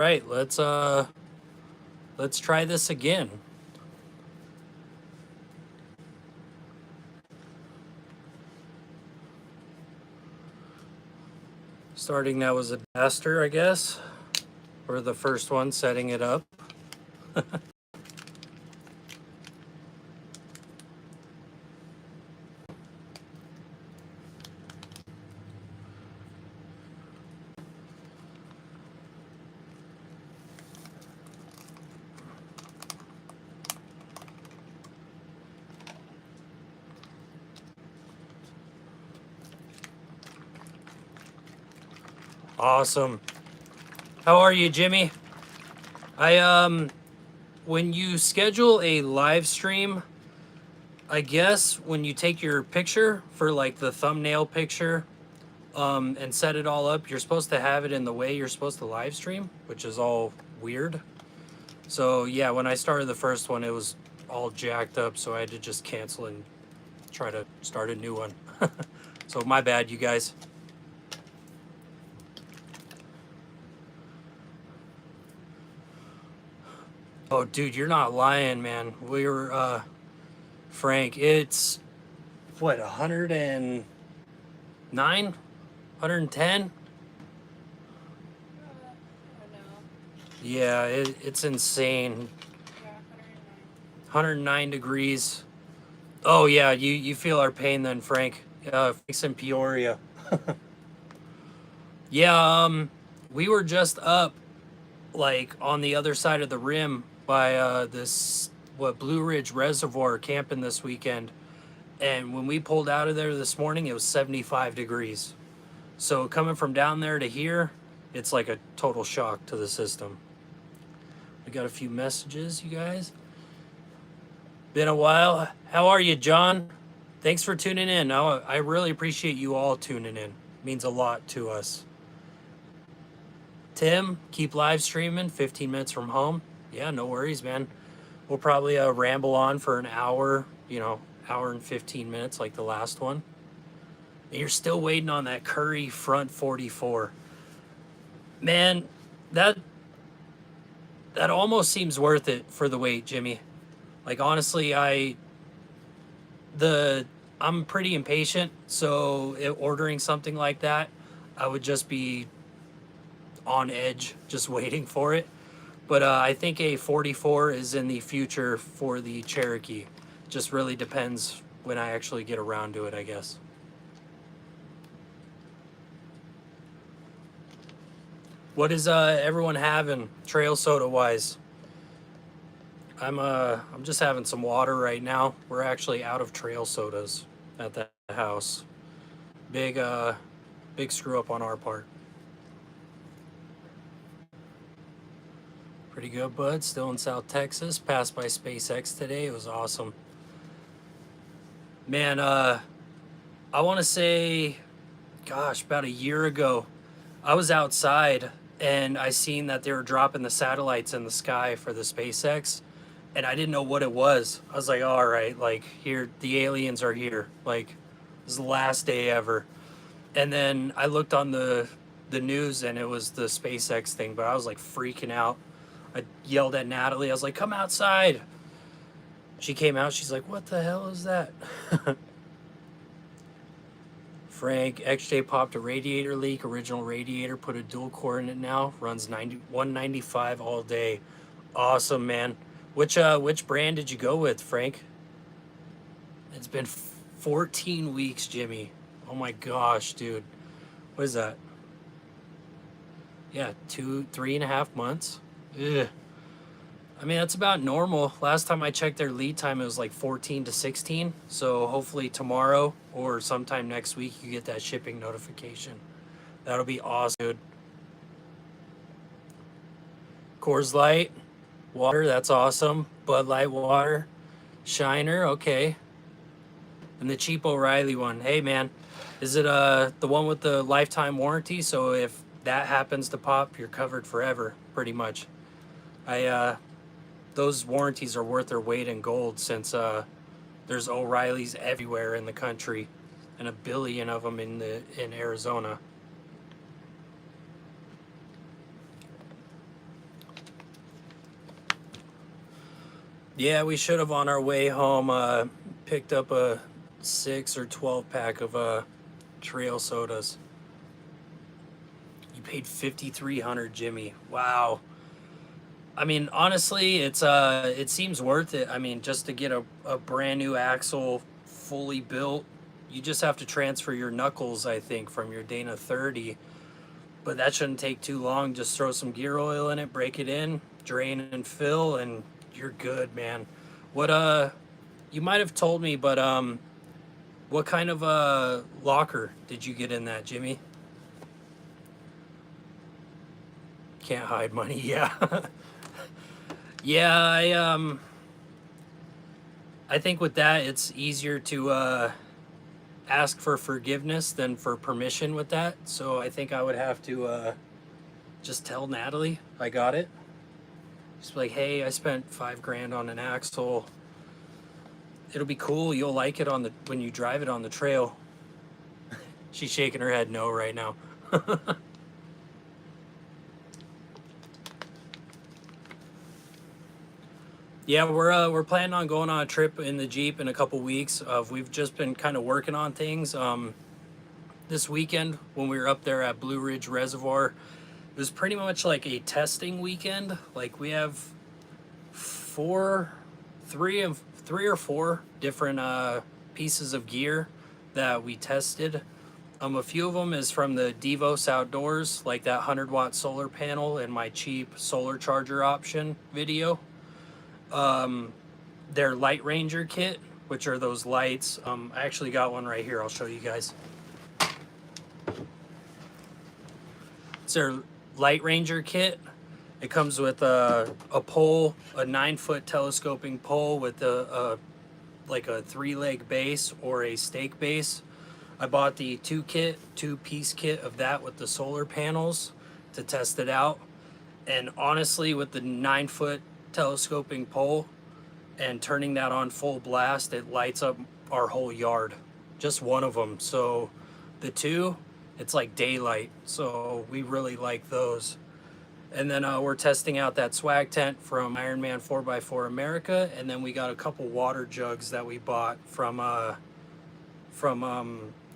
Right, let's try this again. Starting that was a disaster, I guess. Or the first one setting it up. Awesome. How are you, Jimmy? When you schedule a live stream, I guess when you take your picture for like the thumbnail picture, and set it all up, you're supposed to have it in the way you're supposed to live stream, which is all weird. So yeah, when I started the first one, it was all jacked up, so I had to just cancel and try to start a new one. So my bad, you guys. Oh, dude, you're not lying, man. We were, Frank, it's, what, 109? 110? Yeah, it's insane. 109 degrees. Oh, yeah, you feel our pain then, Frank. Frank's in Peoria. Yeah, we were just up, like, on the other side of the rim by this, Blue Ridge Reservoir camping this weekend. And when we pulled out of there this morning, it was 75 degrees. So coming from down there to here, it's like a total shock to the system. We got a few messages, you guys. Been a while. How are you, John? Thanks for tuning in. I really appreciate you all tuning in. It means a lot to us. Tim, keep live streaming, 15 minutes from home. Yeah, no worries, man. We'll probably ramble on for an hour, hour and 15 minutes like the last one. And you're still waiting on that Curry front 44. Man, that almost seems worth it for the wait, Jimmy. Like, honestly, I'm pretty impatient, so ordering something like that, I would just be on edge, just waiting for it. But I think a 44 is in the future for the Cherokee. Just really depends when I actually get around to it, I guess. What is everyone having trail soda wise? I'm just having some water right now. We're actually out of trail sodas at the house. Big screw up on our part. Pretty good, bud. Still in South Texas. Passed by SpaceX today. It was awesome. Man, I want to say, gosh, about a year ago, I was outside and I seen that they were dropping the satellites in the sky for the SpaceX, and I didn't know what it was. I was like, all right, like, here, the aliens are here. Like, this is the last day ever. And then I looked on the news and it was the SpaceX thing, but I was like freaking out. I yelled at Natalie. I was like, come outside. She came out. She's like, what the hell is that? Frank, XJ popped a radiator leak. Original radiator, put a dual core in it now. Runs 195 all day. Awesome, man. Which brand did you go with, Frank? It's been 14 weeks, Jimmy. Oh my gosh, dude. What is that? Yeah, 3.5 months. Ugh. I mean, that's about normal. Last time I checked their lead time, it was like 14 to 16. So hopefully tomorrow or sometime next week, you get that shipping notification. That'll be awesome, dude. Coors Light, water, that's awesome. Bud Light water, Shiner, okay. And the cheap O'Reilly one. Hey, man, is it the one with the lifetime warranty? So if that happens to pop, you're covered forever, pretty much. Those warranties are worth their weight in gold, since there's O'Reillys everywhere in the country, and a billion of them in Arizona. Yeah, we should have on our way home picked up a 6 or 12 pack of trail sodas. You paid 5,300, Jimmy. Wow. I mean, honestly, it seems worth it. I mean, just to get a brand new axle fully built, you just have to transfer your knuckles, I think, from your Dana 30. But that shouldn't take too long. Just throw some gear oil in it, break it in, drain and fill, and you're good, man. What you might have told me, but what kind of locker did you get in that, Jimmy? Can't hide money, yeah. Yeah, I think with that it's easier to ask for forgiveness than for permission with that. So I think I would have to just tell Natalie I got it. Just be like, hey, I spent $5,000 on an axle. It'll be cool. You'll like it on the when you drive it on the trail. She's shaking her head no right now. Yeah, we're planning on going on a trip in the Jeep in a couple weeks. We've just been kind of working on things. This weekend when we were up there at Blue Ridge Reservoir, it was pretty much like a testing weekend. Like we have three or four different pieces of gear that we tested. A few of them is from the Devos Outdoors, like that 100-watt solar panel and my cheap solar charger option video. Their Light Ranger kit, which are those lights. I actually got one right here. I'll show you guys. It's their Light Ranger kit. It comes with a pole, a 9-foot telescoping pole with like a 3-leg base or a stake base. I bought the two-piece kit of that with the solar panels to test it out. And honestly, with the 9-foot telescoping pole and turning that on full blast, it lights up our whole yard. Just one of them. So the two, it's like daylight. So we really like those. And then we're testing out that swag tent from Ironman 4x4 America. And then we got a couple water jugs that we bought from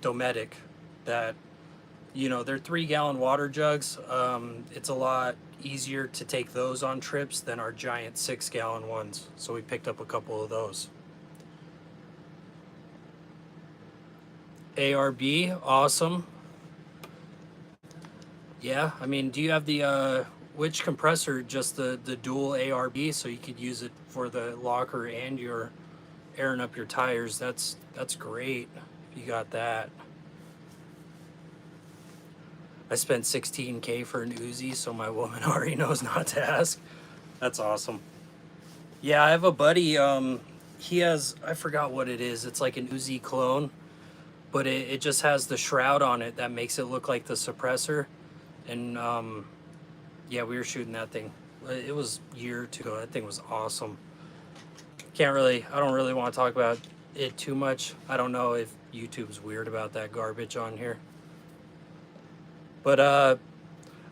Dometic that, you know, they're 3-gallon water jugs. It's a lot easier to take those on trips than our giant 6-gallon ones. So we picked up a couple of those. ARB, awesome. Yeah, I mean, do you have the which compressor? Just the dual ARB, so you could use it for the locker and your airing up your tires. That's great if you got that. I spent $16K for an Uzi, so my woman already knows not to ask. That's awesome. Yeah, I have a buddy, he has, I forgot what it is. It's like an Uzi clone, but it just has the shroud on it that makes it look like the suppressor. And yeah, we were shooting that thing. It was a year or two ago. That thing was awesome. I don't really want to talk about it too much. I don't know if YouTube's weird about that garbage on here. But I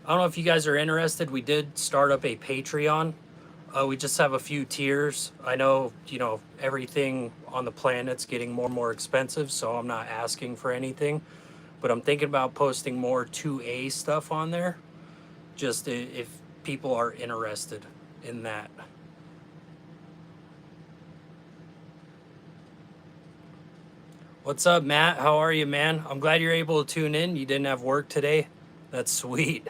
don't know if you guys are interested. We did start up a Patreon. We just have a few tiers. I know, you know, everything on the planet's getting more and more expensive, so I'm not asking for anything. But I'm thinking about posting more 2A stuff on there, just if people are interested in that. What's up, Matt? How are you, man? I'm glad you're able to tune in. You didn't have work today. That's sweet.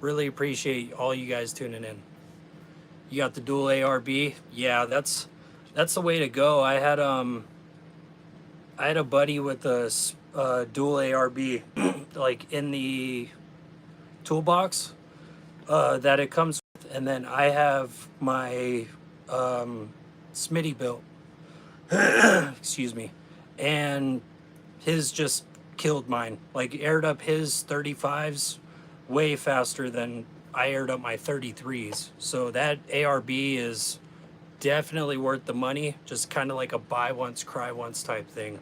Really appreciate all you guys tuning in. You got the dual ARB. Yeah, that's the way to go. I had a buddy with a dual ARB like in the toolbox that it comes with, and then I have my Smitty built. Excuse me. And his just killed mine. Like aired up his 35s way faster than I aired up my 33s. So that ARB is definitely worth the money. Just kind of like a buy once, cry once type thing.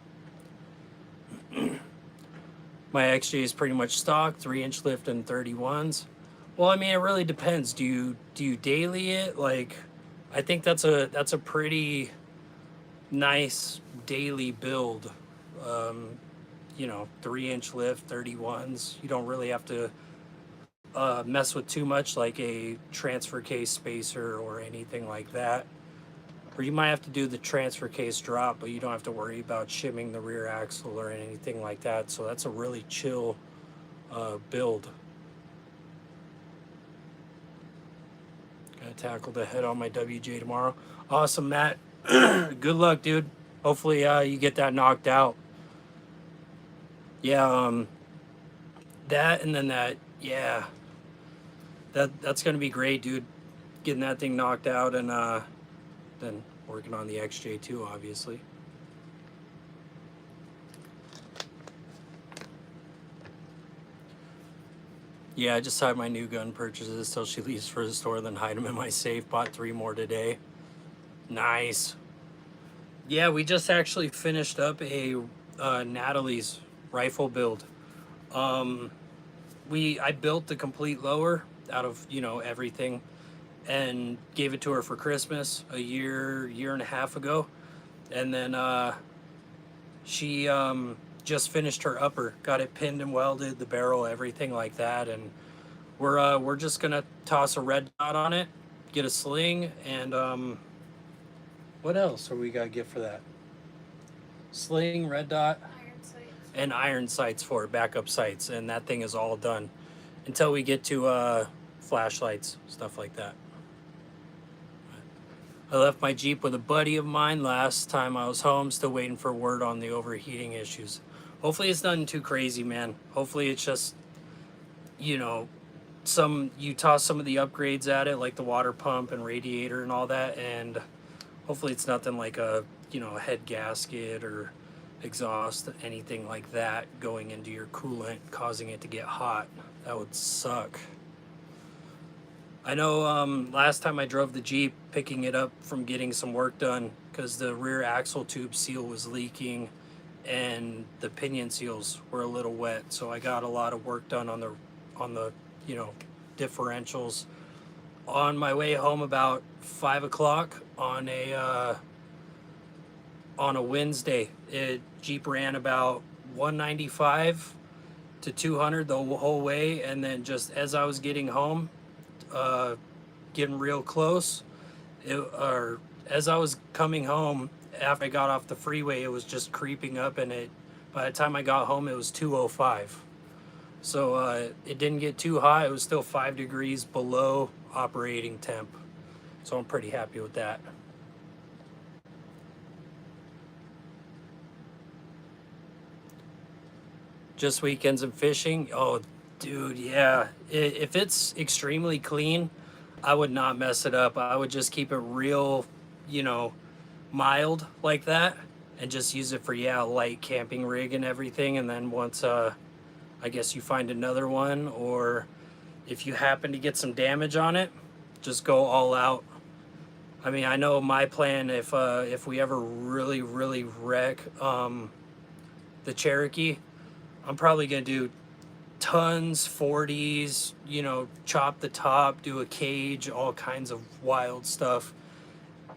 My XJ is pretty much stock, 3-inch lift and 31s. Well, I mean, it really depends. Do you daily it? Like, I think that's a pretty nice daily build. Um, 3-inch lift, 31s. You don't really have to mess with too much like a transfer case spacer or anything like that. Or you might have to do the transfer case drop, but you don't have to worry about shimming the rear axle or anything like that. So that's a really chill build. Gotta tackle the head on my WJ tomorrow. Awesome, Matt. Good luck, dude. Hopefully you get that knocked out. Yeah, that and then that, yeah. That's gonna be great, dude. Getting that thing knocked out and then working on the XJ2, obviously. Yeah, I just hide my new gun purchases till she leaves for the store, then hide them in my safe. Bought 3 more today. Nice. Yeah, we just actually finished up a Natalie's rifle build. I built the complete lower out of everything, and gave it to her for Christmas a year and a half ago, and then she just finished her upper, got it pinned and welded, the barrel, everything like that, and we're just gonna toss a red dot on it, get a sling, and what else are we gotta get for that? Sling, red dot, Iron sights. and iron sights for it, backup sights, and that thing is all done until we get to flashlights, stuff like that. I left my Jeep with a buddy of mine last time I was home, still waiting for word on the overheating issues. Hopefully it's nothing too crazy, man. Hopefully it's just, you toss some of the upgrades at it, like the water pump and radiator and all that, and hopefully it's nothing like a head gasket or exhaust, anything like that going into your coolant, causing it to get hot. That would suck. I know last time I drove the Jeep, picking it up from getting some work done, because the rear axle tube seal was leaking and the pinion seals were a little wet, so I got a lot of work done on the differentials. On my way home about 5 o'clock on a Wednesday, Jeep ran about 195 to 200 the whole way, and then just as I was getting home, getting real close, or as I was coming home after I got off the freeway, it was just creeping up, and by the time I got home, it was 205. So it didn't get too hot. It was still 5 degrees below operating temp, so I'm pretty happy with that. Just weekends and fishing. Oh, dude, yeah. If it's extremely clean, I would not mess it up. I would just keep it real, mild like that, and just use it for light camping rig and everything. And then once I guess you find another one, or if you happen to get some damage on it, just go all out. I mean, I know my plan, if we ever really wreck the Cherokee, I'm probably gonna do tons, 40s, chop the top, do a cage, all kinds of wild stuff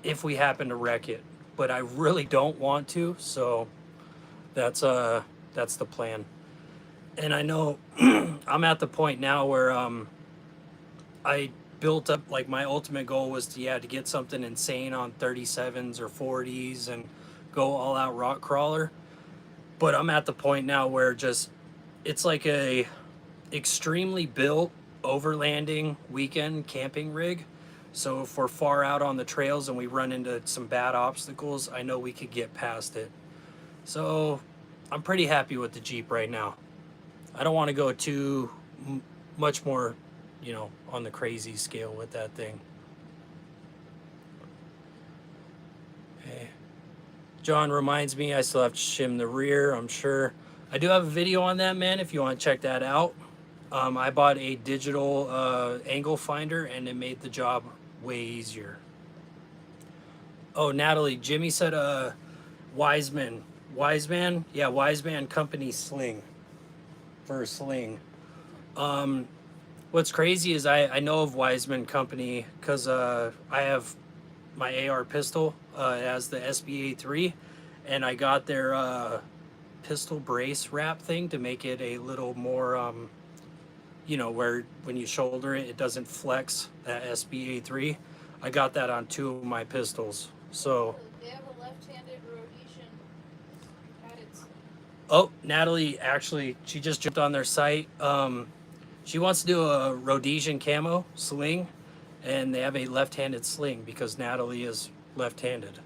if we happen to wreck it. But I really don't want to, so that's the plan. And I know I'm at the point now where I built up, like, my ultimate goal was to get something insane on 37s or 40s and go all out rock crawler. But I'm at the point now where it's like a extremely built overlanding weekend camping rig. So if we're far out on the trails and we run into some bad obstacles, I know we could get past it. So I'm pretty happy with the Jeep right now. I don't want to go too much more, on the crazy scale with that thing. Okay. John reminds me I still have to shim the rear, I'm sure. I do have a video on that, man, if you want to check that out. I bought a digital angle finder, and it made the job way easier. Oh, Natalie, Jimmy said Wiseman. Wiseman? Yeah, Wiseman Company Sling. For a sling. What's crazy is I know of Wiseman Company because I have my AR pistol. It has the SBA3, and I got their pistol brace wrap thing to make it a little more, you know, where when you shoulder it, it doesn't flex, that SBA3. I got that on 2 of my pistols. So they have a left-handed Rhodesian padded. oh, Natalie, actually, she just jumped on their site. She wants to do a Rhodesian camo sling, and they have a left-handed sling because Natalie is left-handed.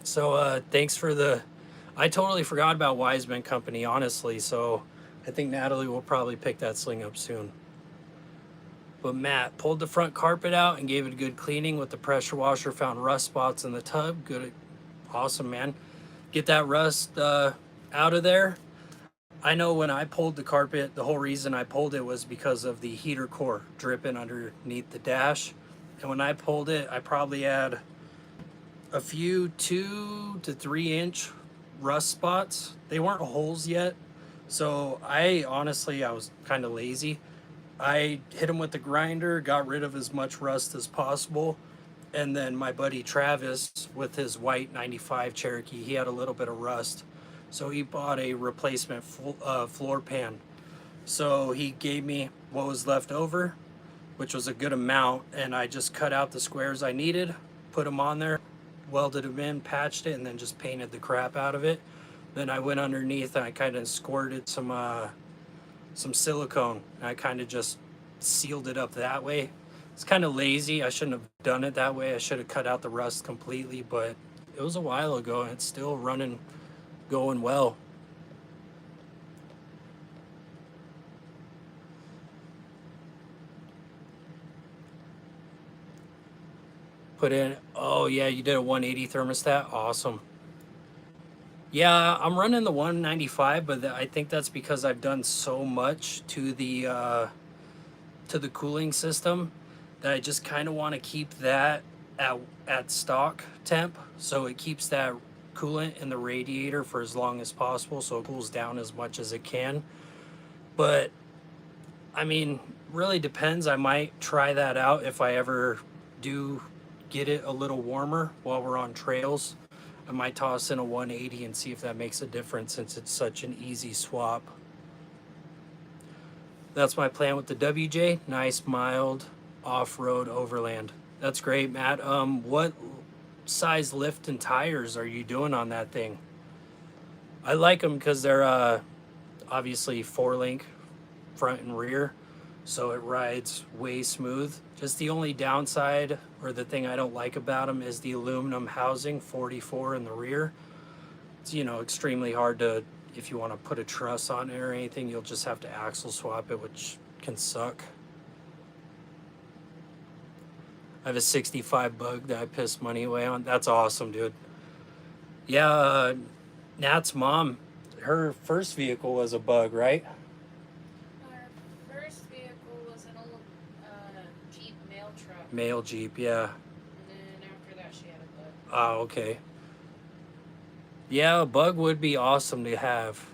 So thanks for the... I totally forgot about Wiseman Company, honestly, so I think Natalie will probably pick that sling up soon. But Matt pulled the front carpet out and gave it a good cleaning with the pressure washer, found rust spots in the tub. Good, awesome, man. Get that rust out of there. I know when I pulled the carpet, the whole reason I pulled it was because of the heater core dripping underneath the dash. And when I pulled it, I probably had a few 2 to 3 inch rust spots. They weren't holes yet. So I was kind of lazy. I hit him with the grinder, got rid of as much rust as possible. And then my buddy Travis with his white 95 Cherokee, he had a little bit of rust. So he bought a replacement floor pan. So he gave me what was left over, which was a good amount. And I just cut out the squares I needed, put them on there, welded them in, patched it, and then just painted the crap out of it. Then I went underneath and I kind of squirted some silicone. And I kind of just sealed it up that way. It's kind of lazy. I shouldn't have done it that way. I should have cut out the rust completely, but it was a while ago and it's still running, going well. Put in, oh yeah, you did a 180 thermostat. Awesome. Yeah, I'm running the 195, but I think that's because I've done so much to the cooling system that I just kind of want to keep that at stock temp, so it keeps that coolant in the radiator for as long as possible, so it cools down as much as it can. But I mean, really depends. I might try that out if I ever do get it a little warmer while we're on trails. I might toss in a 180 and see if that makes a difference, since it's such an easy swap. That's my plan with the WJ. Nice, mild, off-road overland. That's great, Matt. What size lift and tires are you doing on that thing? I like them because they're obviously 4-link front and rear, so it rides way smooth. Just the only downside, or the thing I don't like about them, is the aluminum housing, 44 in the rear. It's, you know, extremely hard to, if you want to put a truss on it or anything, you'll just have to axle swap it, which can suck. I have a 65 Bug that I pissed money away on. That's awesome, dude. Yeah, Nat's mom, her first vehicle was a Bug, right? Our first vehicle was an old Jeep mail truck. Mail Jeep, yeah. And then after that, she had a Bug. Oh, okay. Yeah, a Bug would be awesome to have.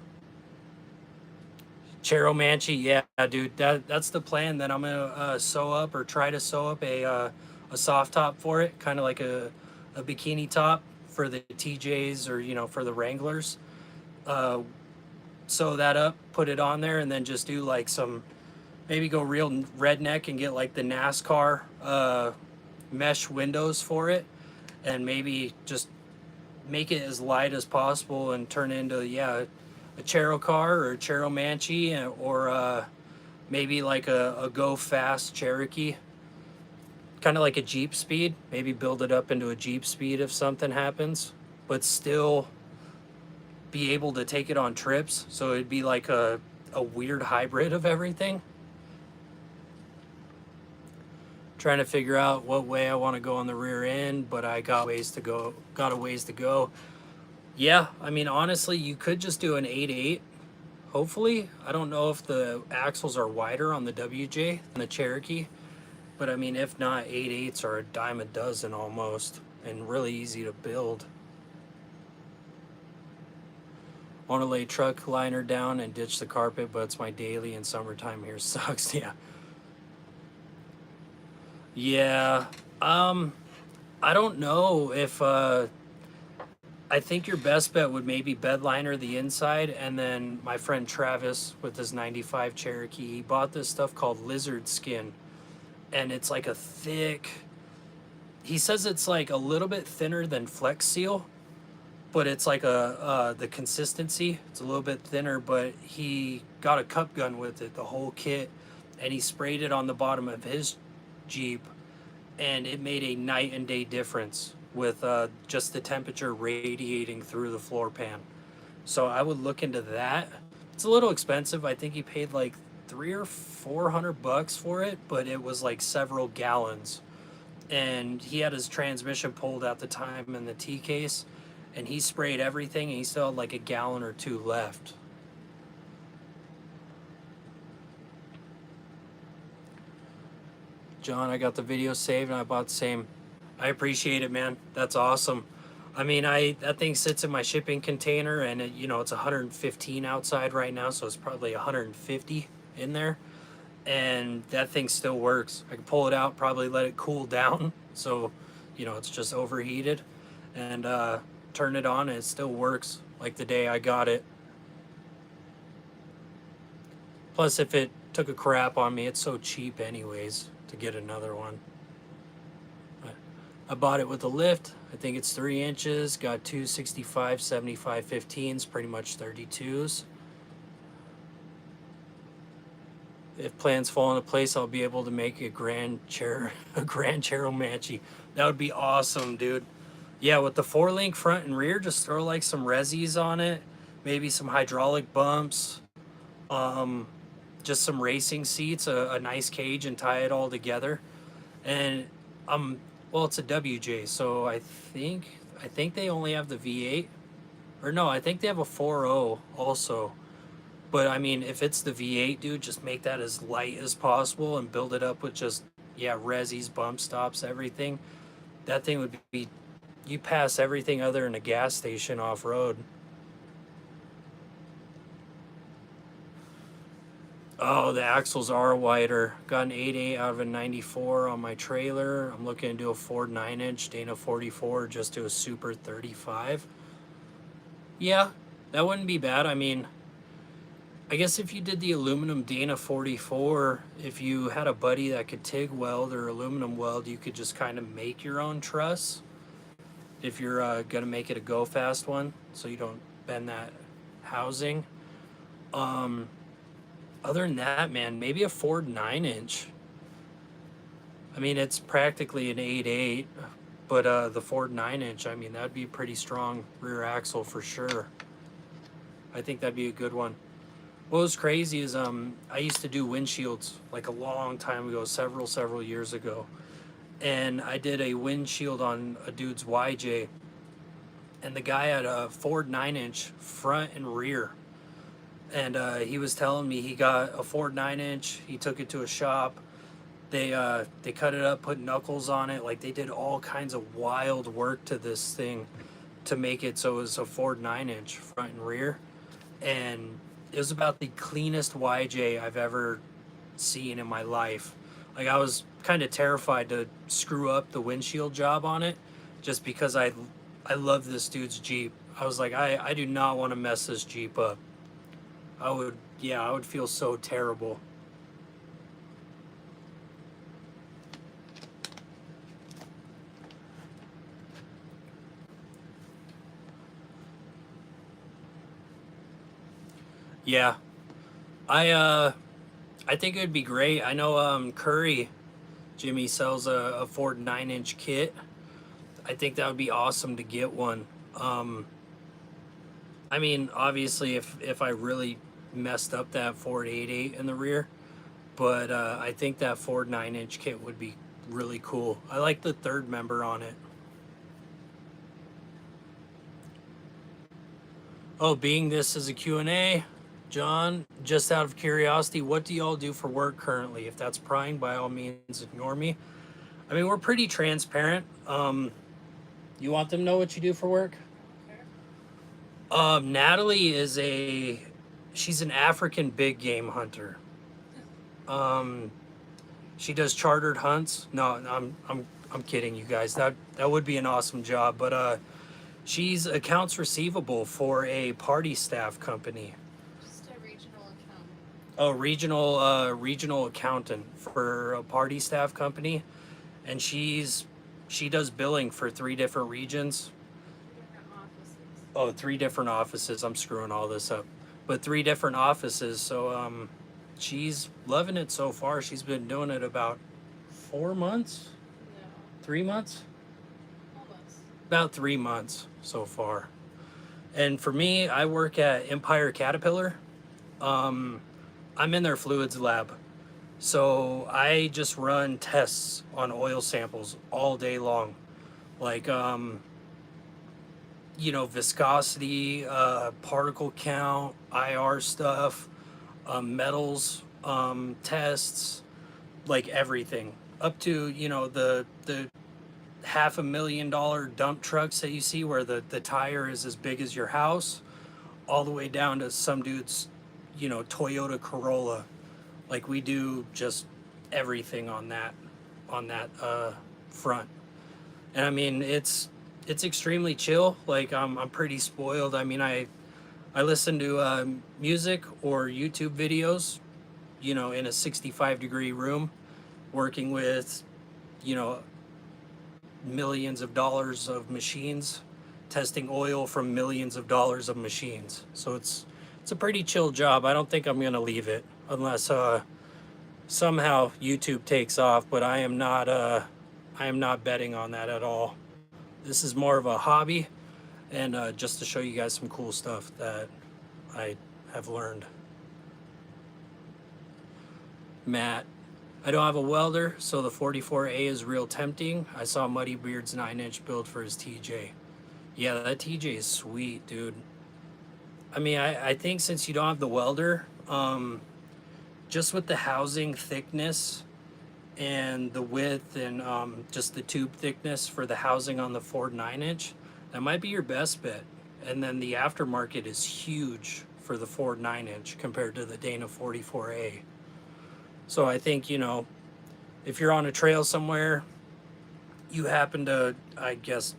Cheromanchi, yeah, dude, that's the plan. That I'm gonna sew up, or try to sew up a soft top for it, kind of like a bikini top for the TJs, or, you know, for the Wranglers. Sew that up, put it on there, and then just do like some, maybe go real redneck and get like the NASCAR mesh windows for it, and maybe just make it as light as possible and turn it into, yeah, a Chero car or a Cheromanchi, or maybe like a go fast Cherokee, kind of like a Jeep Speed. Maybe build it up into a Jeep Speed if something happens, but still be able to take it on trips. So it'd be like a weird hybrid of everything. Trying to figure out what way I want to go on the rear end, but I got ways to go. Got a ways to go. Yeah, I mean, honestly, you could just do an 8.8. Hopefully, I don't know if the axles are wider on the WJ than the Cherokee, but I mean, if not, 8.8s are a dime a dozen almost, and really easy to build. Want to lay truck liner down and ditch the carpet, but it's my daily, and summertime here sucks. Yeah. Yeah, I don't know if I think your best bet would maybe bed liner the inside, and then my friend Travis with his 95 Cherokee, he bought this stuff called lizard skin, and it's like a thick, he says it's like a little bit thinner than Flex Seal, but it's like the consistency, it's a little bit thinner, but he got a cup gun with it, the whole kit, and he sprayed it on the bottom of his Jeep, and it made a night and day difference with just the temperature radiating through the floor pan. So I would look into that. It's a little expensive. I think he paid like $300 or $400 for it, but it was like several gallons. And he had his transmission pulled at the time in the T case, and he sprayed everything, and he still had like a gallon or two left. John, I got the video saved and I bought the same. I appreciate it, man. That's awesome. I mean, that thing sits in my shipping container, and it's 115 outside right now, so it's probably 150 in there, and that thing still works. I can pull it out, probably let it cool down, so it's just overheated, and turn it on, and it still works like the day I got it. Plus, if it took a crap on me, it's so cheap anyways to get another one. I bought it with a lift. I think it's 3 inches, got two 65, 75, 15s, pretty much 32s. If plans fall into place, I'll be able to make a Grand Cherokee. That would be awesome, dude. Yeah, with the 4-link front and rear, just throw like some resis on it, maybe some hydraulic bumps, just some racing seats, a nice cage, and tie it all together. And well, it's a WJ, so I think they only have the V8, or no, I think they have a 4.0 also. But I mean, if it's the V8, dude, just make that as light as possible and build it up with just resis, bump stops, everything. That thing would be, you pass everything other than a gas station off road. Oh, the axles are wider. Got an 8.8 out of a 94 on my trailer. I'm looking to do a Ford 9-inch Dana 44, just do a Super 35. Yeah, that wouldn't be bad. I mean, I guess if you did the aluminum Dana 44, if you had a buddy that could TIG weld or aluminum weld, you could just kind of make your own truss if you're going to make it a go fast one, so you don't bend that housing. Other than that, man, maybe a Ford 9-inch. I mean, it's practically an 8.8, but the Ford 9-inch, I mean, that'd be a pretty strong rear axle for sure. I think that'd be a good one. What was crazy is I used to do windshields like a long time ago, several years ago. And I did a windshield on a dude's YJ. And the guy had a Ford 9-inch front and rear. And he was telling me he got a Ford 9-inch. He took it to a shop. They cut it up, put knuckles on it. Like, they did all kinds of wild work to this thing to make it so it was a Ford 9-inch front and rear. And it was about the cleanest YJ I've ever seen in my life. Like, I was kind of terrified to screw up the windshield job on it just because I love this dude's Jeep. I was like, I do not want to mess this Jeep up. I would feel so terrible. Yeah. I think it would be great. I know Curry, Jimmy, sells a Ford 9-inch kit. I think that would be awesome to get one. I mean, obviously, if I really messed up that Ford 8.8 in the rear, but I think that Ford 9-inch kit would be really cool. I like the third member on it. Oh, being this is a Q&A, John, just out of curiosity, what do y'all do for work currently? If that's prying, by all means, ignore me. I mean, we're pretty transparent. You want them to know what you do for work? Natalie is she's an African big game Hunter. She does chartered hunts. No, I'm I'm kidding, you guys. That would be an awesome job. But she's accounts receivable for a party staff company. Just a regional account. Oh, regional accountant for a party staff company, and she does billing for 3 different regions. Different offices. Oh, 3 different offices. I'm screwing all this up, but 3 different offices. So she's loving it so far. She's been doing it about 4 months, No, 3 months, almost. about 3 months so far. And for me, I work at Empire Caterpillar. Um, I'm in their fluids lab. So I just run tests on oil samples all day long. Like, viscosity, particle count, IR stuff, metals, tests, like everything. Up to, the $500,000 dump trucks that you see where the tire is as big as your house, all the way down to some dude's, Toyota Corolla. Like we do just everything on that front. And I mean it's extremely chill. Like I'm pretty spoiled. I mean I listen to music or YouTube videos, in a 65-degree room, working with, you know, millions of dollars of machines, testing oil from millions of dollars of machines. So it's a pretty chill job. I don't think I'm gonna leave it unless somehow YouTube takes off. But I am not betting on that at all. This is more of a hobby, and just to show you guys some cool stuff that I have learned. Matt, I don't have a welder, so the 44A is real tempting. I saw Muddy Beard's 9-inch build for his TJ. Yeah, that TJ is sweet, dude. I mean, I think since you don't have the welder, just with the housing thickness and the width and just the tube thickness for the housing on the Ford 9-inch, that might be your best bet. And then the aftermarket is huge for the Ford 9-inch compared to the Dana 44A. So I think, if you're on a trail somewhere, you happen to, I guess,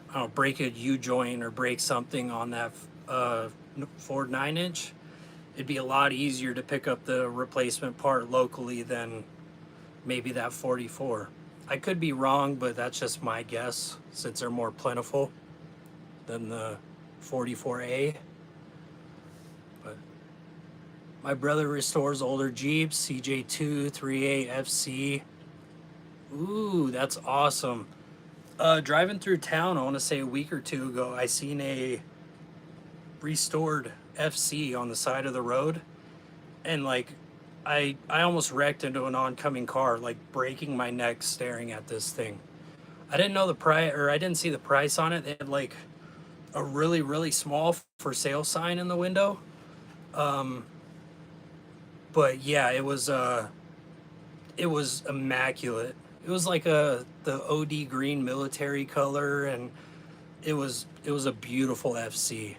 I don't know, break a U-joint or break something on that Ford 9-inch, it'd be a lot easier to pick up the replacement part locally than maybe that 44. I could be wrong, but that's just my guess since they're more plentiful than the 44A. But my brother restores older Jeeps, CJ2, 3A, FC. Ooh, that's awesome. Driving through town, I want to say a week or two ago, I seen a restored FC on the side of the road, and like I almost wrecked into an oncoming car, like breaking my neck staring at this thing. I didn't know the price, or I didn't see the price on it. They had like a really, really small for sale sign in the window. But yeah, it was immaculate. It was like the OD green military color, and it was a beautiful FC.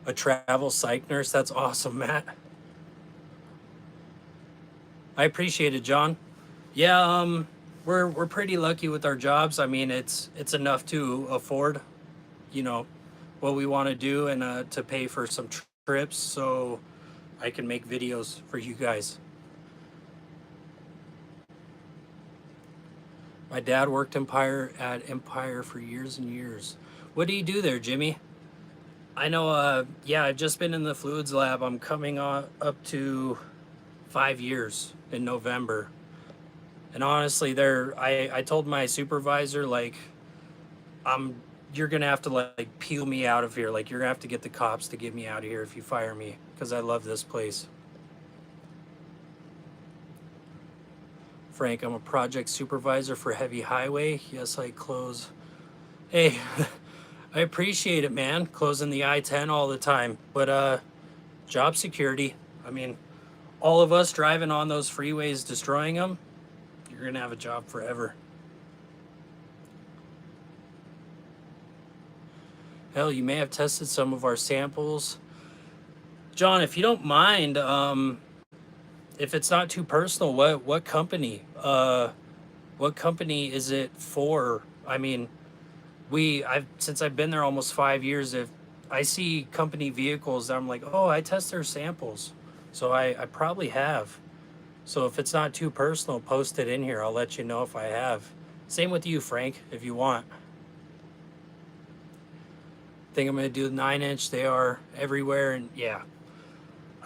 A travel psych nurse. That's awesome, Matt. I appreciate it, John. Yeah, we're pretty lucky with our jobs. I mean, it's enough to afford, what we want to do, and to pay for some trips, so I can make videos for you guys. My dad worked at Empire for years and years. What do you do there, Jimmy? I know, yeah, I've just been in the fluids lab. I'm coming on up to 5 years in November. And honestly, I told my supervisor, like, you're gonna have to like peel me out of here. Like, you're gonna have to get the cops to get me out of here if you fire me, because I love this place. Frank, I'm a project supervisor for heavy highway. Yes, I close. Hey, I appreciate it, man. Closing the I-10 all the time. But job security. I mean, all of us driving on those freeways destroying them, you're going to have a job forever. Hell, you may have tested some of our samples. John, if you don't mind, if it's not too personal, what company? What company is it for? I mean, I've since I've been there almost 5 years. If I see company vehicles, I'm like, oh, I test their samples, so I probably have. So if it's not too personal, post it in here. I'll let you know if I have. Same with you, Frank, if you want. Think I'm gonna do the 9-inch. They are everywhere, and yeah,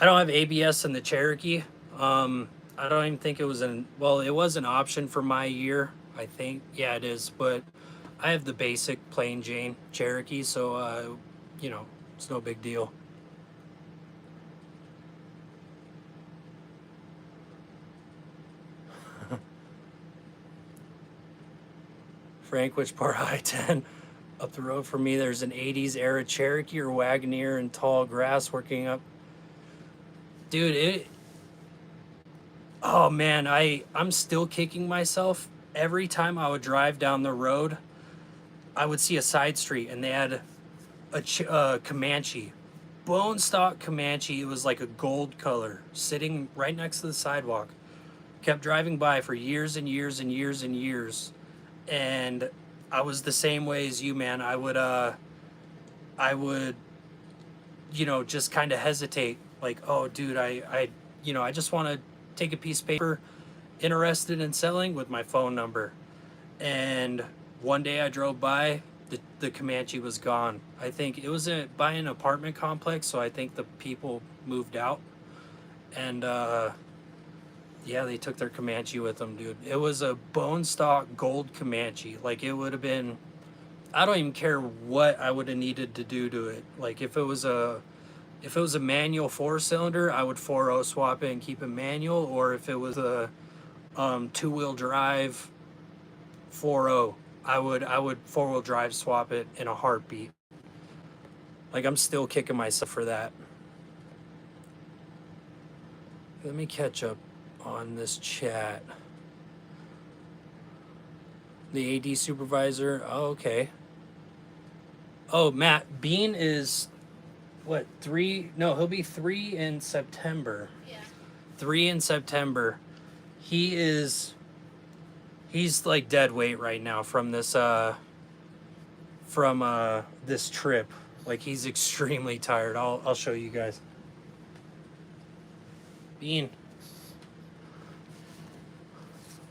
I don't have ABS in the Cherokee. I don't even think it was it was an option for my year, I think. Yeah, it is, but I have the basic plain Jane Cherokee, so you know, it's no big deal. Frank, which part of I-10 up the road from me? There's an 80s era Cherokee or Wagoneer in tall grass working up. Dude, oh man, I'm still kicking myself. Every time I would drive down the road, I would see a side street and they had a Comanche, bone stock Comanche. It was like a gold color, sitting right next to the sidewalk. Kept driving by for years and years and years and years, and I was the same way as you, man. I would, you know, just kind of hesitate, like, oh, dude, you know, I just want to take a piece of paper, interested in selling with my phone number, and one day I drove by, the Comanche was gone. I think it was by an apartment complex, so I think the people moved out, and yeah, they took their Comanche with them, dude. It was a bone stock gold Comanche. Like, it would have been, I don't even care what I would have needed to do to it. Like, if it was a manual 4-cylinder, I would 4.0 swap it and keep it manual, or if it was a 2-wheel drive 4.0, I would 4-wheel drive swap it in a heartbeat. Like, I'm still kicking myself for that. Let me catch up on this chat. The AD supervisor. Oh, okay. Oh, Matt Bean is what, 3? No, he'll be 3 in September. Yeah. 3 in September. He's like dead weight right now from this this trip. Like, he's extremely tired. I'll show you guys. Bean.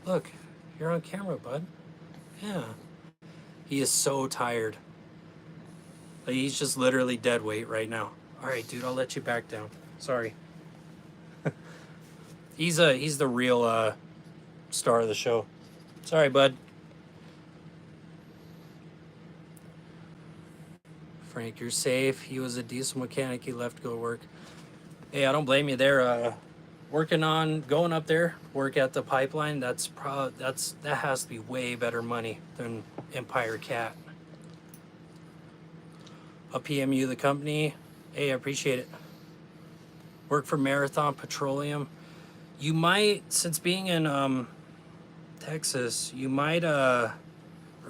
Look, you're on camera, bud. Yeah. He is so tired. Like, he's just literally dead weight right now. All right, dude, I'll let you back down. Sorry. He's the real star of the show. Sorry, bud. Frank, you're safe. He was a diesel mechanic. He left to go to work. Hey, I don't blame you there. Working on going up there, work at the pipeline. That has to be way better money than Empire Cat. I'll PM you the company. Hey, I appreciate it. Work for Marathon Petroleum. You might, since being in Texas, you might or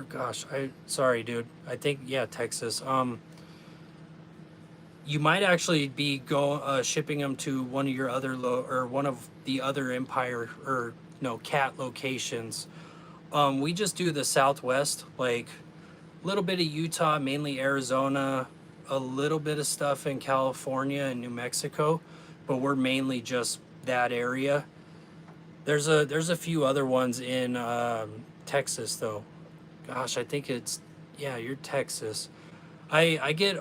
gosh, sorry, dude. I think, yeah, Texas. You might actually be shipping them to one of your other one of the other Empire or no Cat locations. We just do the Southwest, like a little bit of Utah, mainly Arizona, a little bit of stuff in California and New Mexico, but we're mainly just that area. There's a few other ones in Texas though. Gosh, I think it's, yeah, you're Texas. I get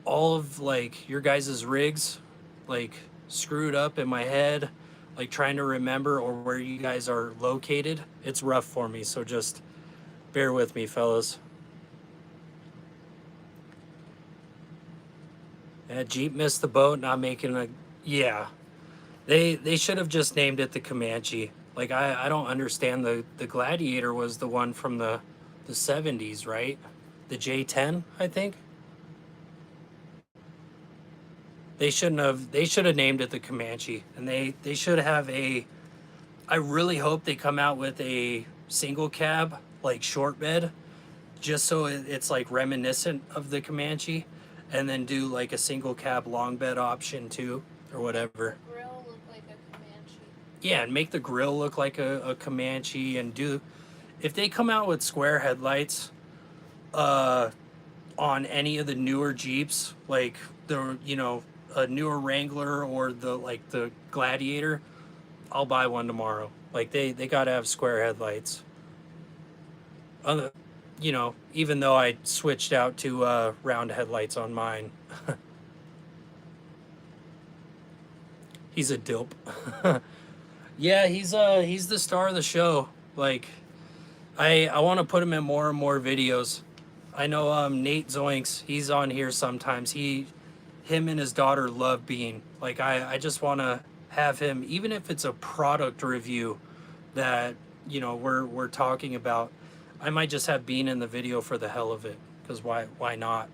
all of like your guys' rigs like screwed up in my head, like trying to remember or where you guys are located. It's rough for me, so just bear with me, fellas. Yeah, Jeep missed the boat, not making a, yeah. They should have just named it the Comanche. Like, I don't understand. The Gladiator was the one from the 70s, right? The J10, I think. They should have named it the Comanche, and they should have I really hope they come out with a single cab, like short bed, just so it's like reminiscent of the Comanche. and then do like a single cab long bed option too, or whatever. The grill look like a Comanche. Yeah, and make the grill look like a Comanche, and do, if they come out with square headlights on any of the newer Jeeps, like the, you know, a newer Wrangler or the Gladiator, I'll buy one tomorrow. Like they gotta have square headlights. You know, even though I switched out to round headlights on mine. He's a dilp. Yeah, he's the star of the show. Like I want to put him in more and more videos. I know Nate Zoinks, he's on here sometimes. Him and his daughter love Bean. Like I just want to have him, even if it's a product review that, you know, we're talking about. I might just have Bean in the video for the hell of it, because why not?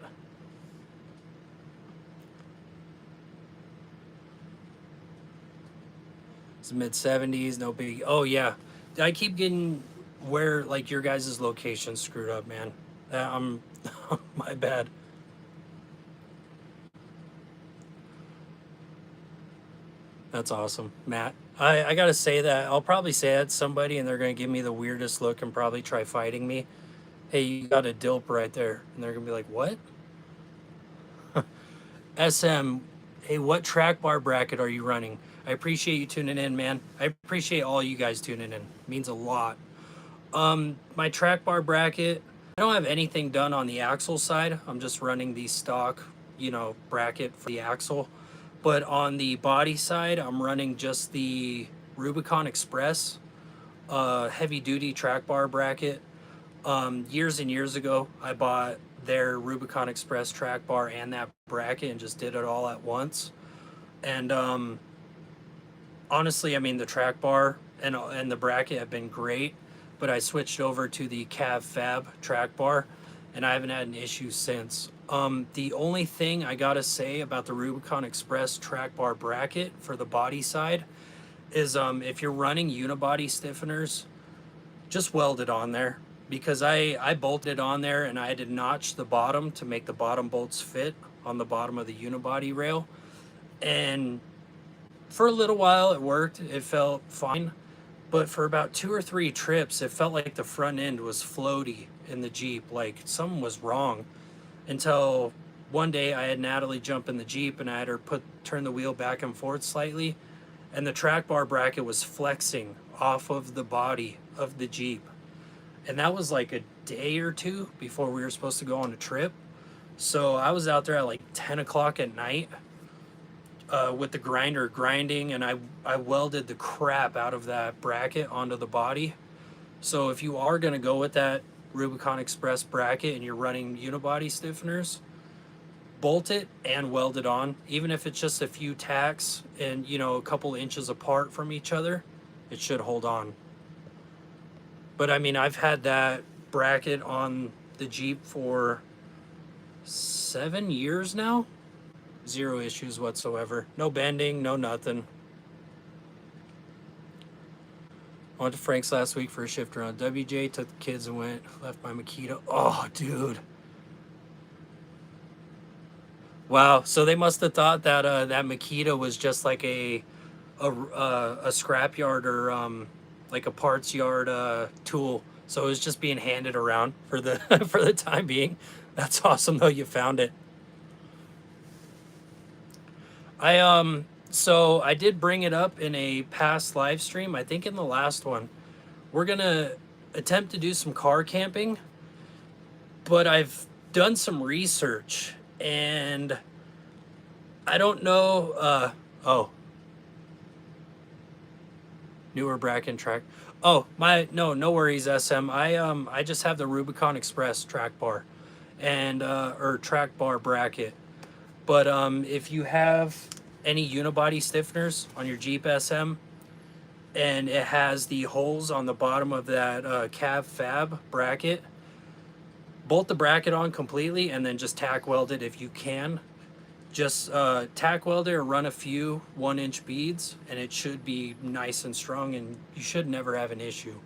It's mid-70s, no big. Oh yeah, I keep getting where like your guys' location screwed up, man. I'm my bad. That's awesome, Matt. I gotta say that I'll probably say that to somebody and they're gonna give me the weirdest look and probably try fighting me. Hey, you got a dilp right there, and they're gonna be like, what? SM, hey, what track bar bracket are you running? I appreciate you tuning in, man. I appreciate all you guys tuning in. It means a lot. My track bar bracket, I don't have anything done on the axle side. I'm just running the stock, you know, bracket for the axle. But on the body side, I'm running just the Rubicon Express heavy duty track bar bracket. Years and years ago, I bought their Rubicon Express track bar and that bracket and just did it all at once. And honestly, I mean, the track bar and the bracket have been great, but I switched over to the Cav Fab track bar and I haven't had an issue since. The only thing I gotta say about the Rubicon Express track bar bracket for the body side is if you're running unibody stiffeners, just weld it on there, because I bolted it on there and I had to notch the bottom to make the bottom bolts fit on the bottom of the unibody rail. And for a little while it worked, it felt fine. But for about 2 or 3 trips, it felt like the front end was floaty in the Jeep, like something was wrong. Until one day I had Natalie jump in the Jeep and I had her turn the wheel back and forth slightly, and the track bar bracket was flexing off of the body of the Jeep. And that was like a day or two before we were supposed to go on a trip. So I was out there at like 10 o'clock at night with the grinder grinding, and I welded the crap out of that bracket onto the body. So if you are going to go with that Rubicon Express bracket and you're running unibody stiffeners, bolt it and weld it on, even if it's just a few tacks and, you know, a couple inches apart from each other, it should hold on. But I mean, I've had that bracket on the Jeep for 7 years now. 0 issues whatsoever. No bending, no nothing. I went to Frank's last week for a shift around. WJ took the kids and went, left my Makita. Oh, dude. Wow. So they must have thought that that Makita was just like a scrapyard or like a parts yard tool. So it was just being handed around for the for the time being. That's awesome though, you found it. So I did bring it up in a past live stream, I think in the last one. We're gonna attempt to do some car camping, but I've done some research and I don't know. Oh, newer bracket track. Oh, no worries, SM. I just have the Rubicon Express track bar and or track bar bracket. But if you have any unibody stiffeners on your Jeep SM and it has the holes on the bottom of that Cav Fab bracket, bolt the bracket on completely and then just tack weld it if you can. Just tack weld it or run a few 1-inch beads and it should be nice and strong and you should never have an issue.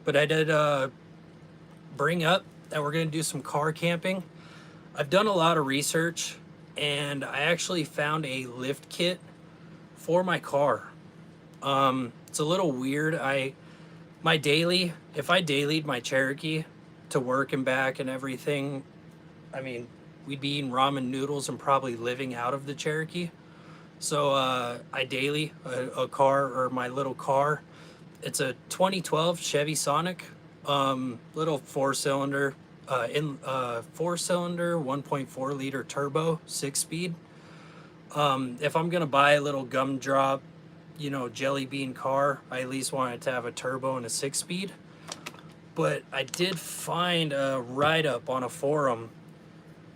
But I did bring up that we're going to do some car camping. I've done a lot of research, and I actually found a lift kit for my car. It's a little weird. If I dailied my Cherokee to work and back and everything, I mean, we'd be eating ramen noodles and probably living out of the Cherokee. So I daily a car, or my little car. It's a 2012 Chevy Sonic, little four-cylinder, 1.4 liter turbo, 6-speed. If I'm gonna buy a little gumdrop, jelly bean car, I at least want it to have a turbo and a 6-speed. But I did find a write-up on a forum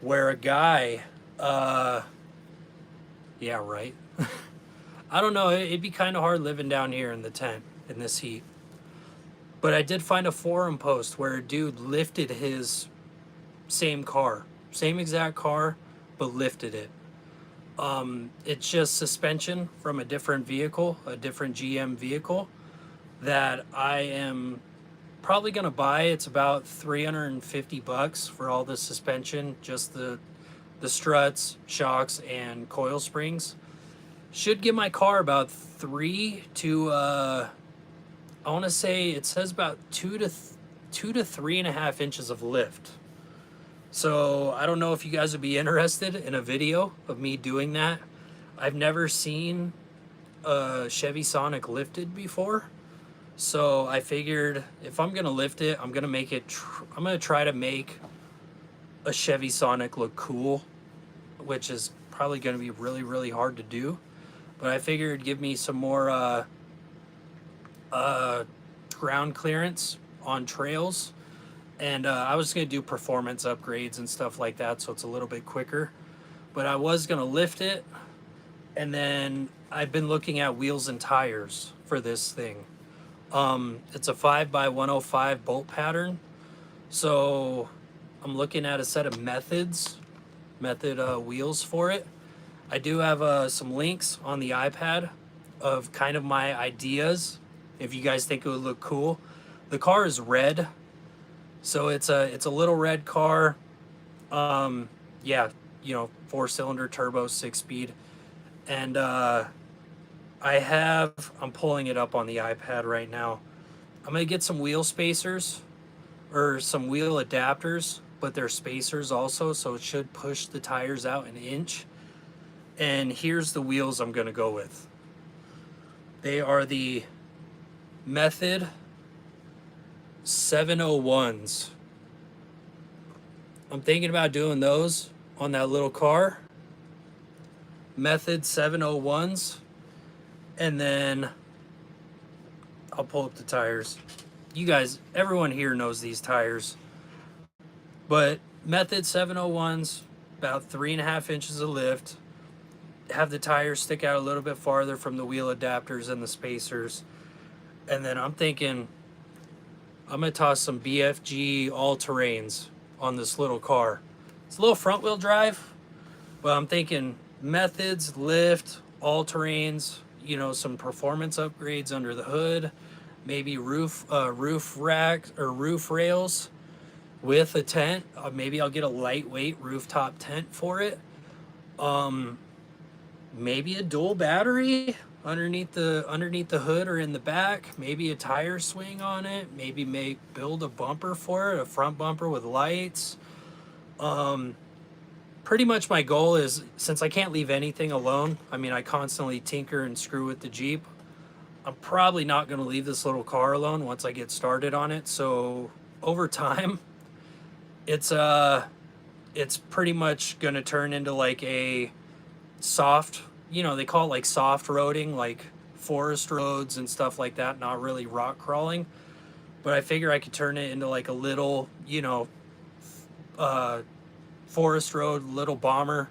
where a guy, yeah, right. I don't know, it'd be kind of hard living down here in the tent in this heat. But I did find a forum post where a dude lifted his same car, same exact car, but lifted it. It's just suspension from a different vehicle, a different GM vehicle that I am probably gonna buy. It's about $350 for all the suspension, just the struts, shocks, and coil springs. Should give my car about 3 to I want to say it says about 2 to 3.5 inches of lift. So I don't know if you guys would be interested in a video of me doing that. I've never seen a Chevy Sonic lifted before. So I figured if I'm gonna lift it, I'm gonna try to make a Chevy Sonic look cool, which is probably gonna be really, really hard to do. But I figured it'd give me some more ground clearance on trails. And I was going to do performance upgrades and stuff like that, so it's a little bit quicker. But I was going to lift it, and then I've been looking at wheels and tires for this thing. It's a 5x105 bolt pattern. So I'm looking at a set of method wheels for it. I do have some links on the iPad of kind of my ideas, if you guys think it would look cool. The car is red, so it's a little red car. Yeah, 4-cylinder turbo, 6-speed. And I'm pulling it up on the iPad right now. I'm gonna get some wheel spacers or some wheel adapters, but they're spacers also, so it should push the tires out an inch. And here's the wheels I'm gonna go with. They are the Method 701s. I'm thinking about doing those on that little car. Method 701s. And then I'll pull up the tires. You guys, everyone here knows these tires. But Method 701s, about 3.5 inches of lift. Have the tires stick out a little bit farther from the wheel adapters and the spacers. And then I'm thinking I'm going to toss some BFG all-terrains on this little car. It's a little front-wheel drive, but I'm thinking methods, lift, all-terrains, some performance upgrades under the hood, maybe roof rack or roof rails with a tent. Maybe I'll get a lightweight rooftop tent for it. Maybe a dual battery underneath the hood or in the back. Maybe a tire swing on it. Maybe build a bumper for it, a front bumper with lights. Pretty much my goal is, since I can't leave anything alone, I constantly tinker and screw with the Jeep. I'm probably not going to leave this little car alone once I get started on it. So over time, it's pretty much going to turn into like a soft, they call it like soft roading, like forest roads and stuff like that, not really rock crawling. But I figure I could turn it into like a little, forest road, little bomber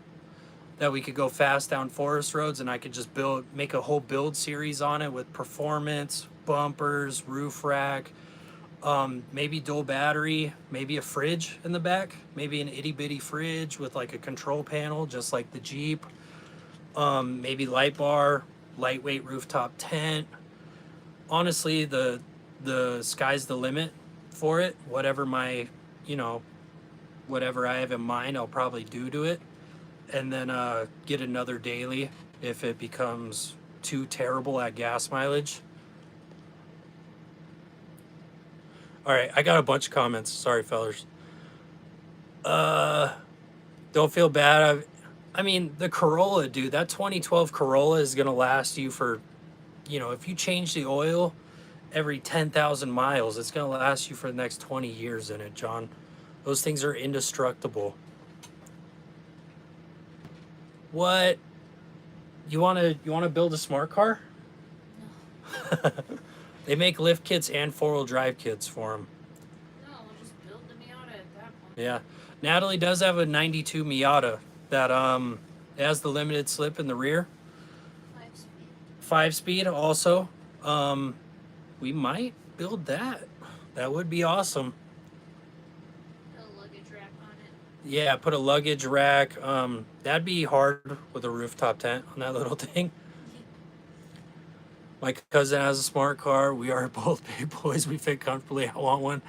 that we could go fast down forest roads, and I could just make a whole build series on it with performance, bumpers, roof rack, maybe dual battery, maybe a fridge in the back, maybe an itty bitty fridge with like a control panel, just like the Jeep. Maybe light bar, lightweight rooftop tent. Honestly, the sky's the limit for it. Whatever my, whatever I have in mind, I'll probably do to it. And then get another daily if it becomes too terrible at gas mileage. All right, I got a bunch of comments. Sorry, fellers. Don't feel bad. I mean, the Corolla, dude, that 2012 Corolla is going to last you for, you know, if you change the oil every 10,000 miles, it's going to last you for the next 20 years in it, John. Those things are indestructible. What? You want to build a smart car? No. They make lift kits and four-wheel drive kits for them. No, we'll just build the Miata at that point. Yeah. Natalie does have a 92 Miata that it has the limited slip in the rear. 5-speed. 5-speed also. We might build that. That would be awesome. Put a luggage rack on it. Yeah, put a luggage rack. That'd be hard with a rooftop tent on that little thing. My cousin has a smart car. We are both big boys. We fit comfortably. I want one.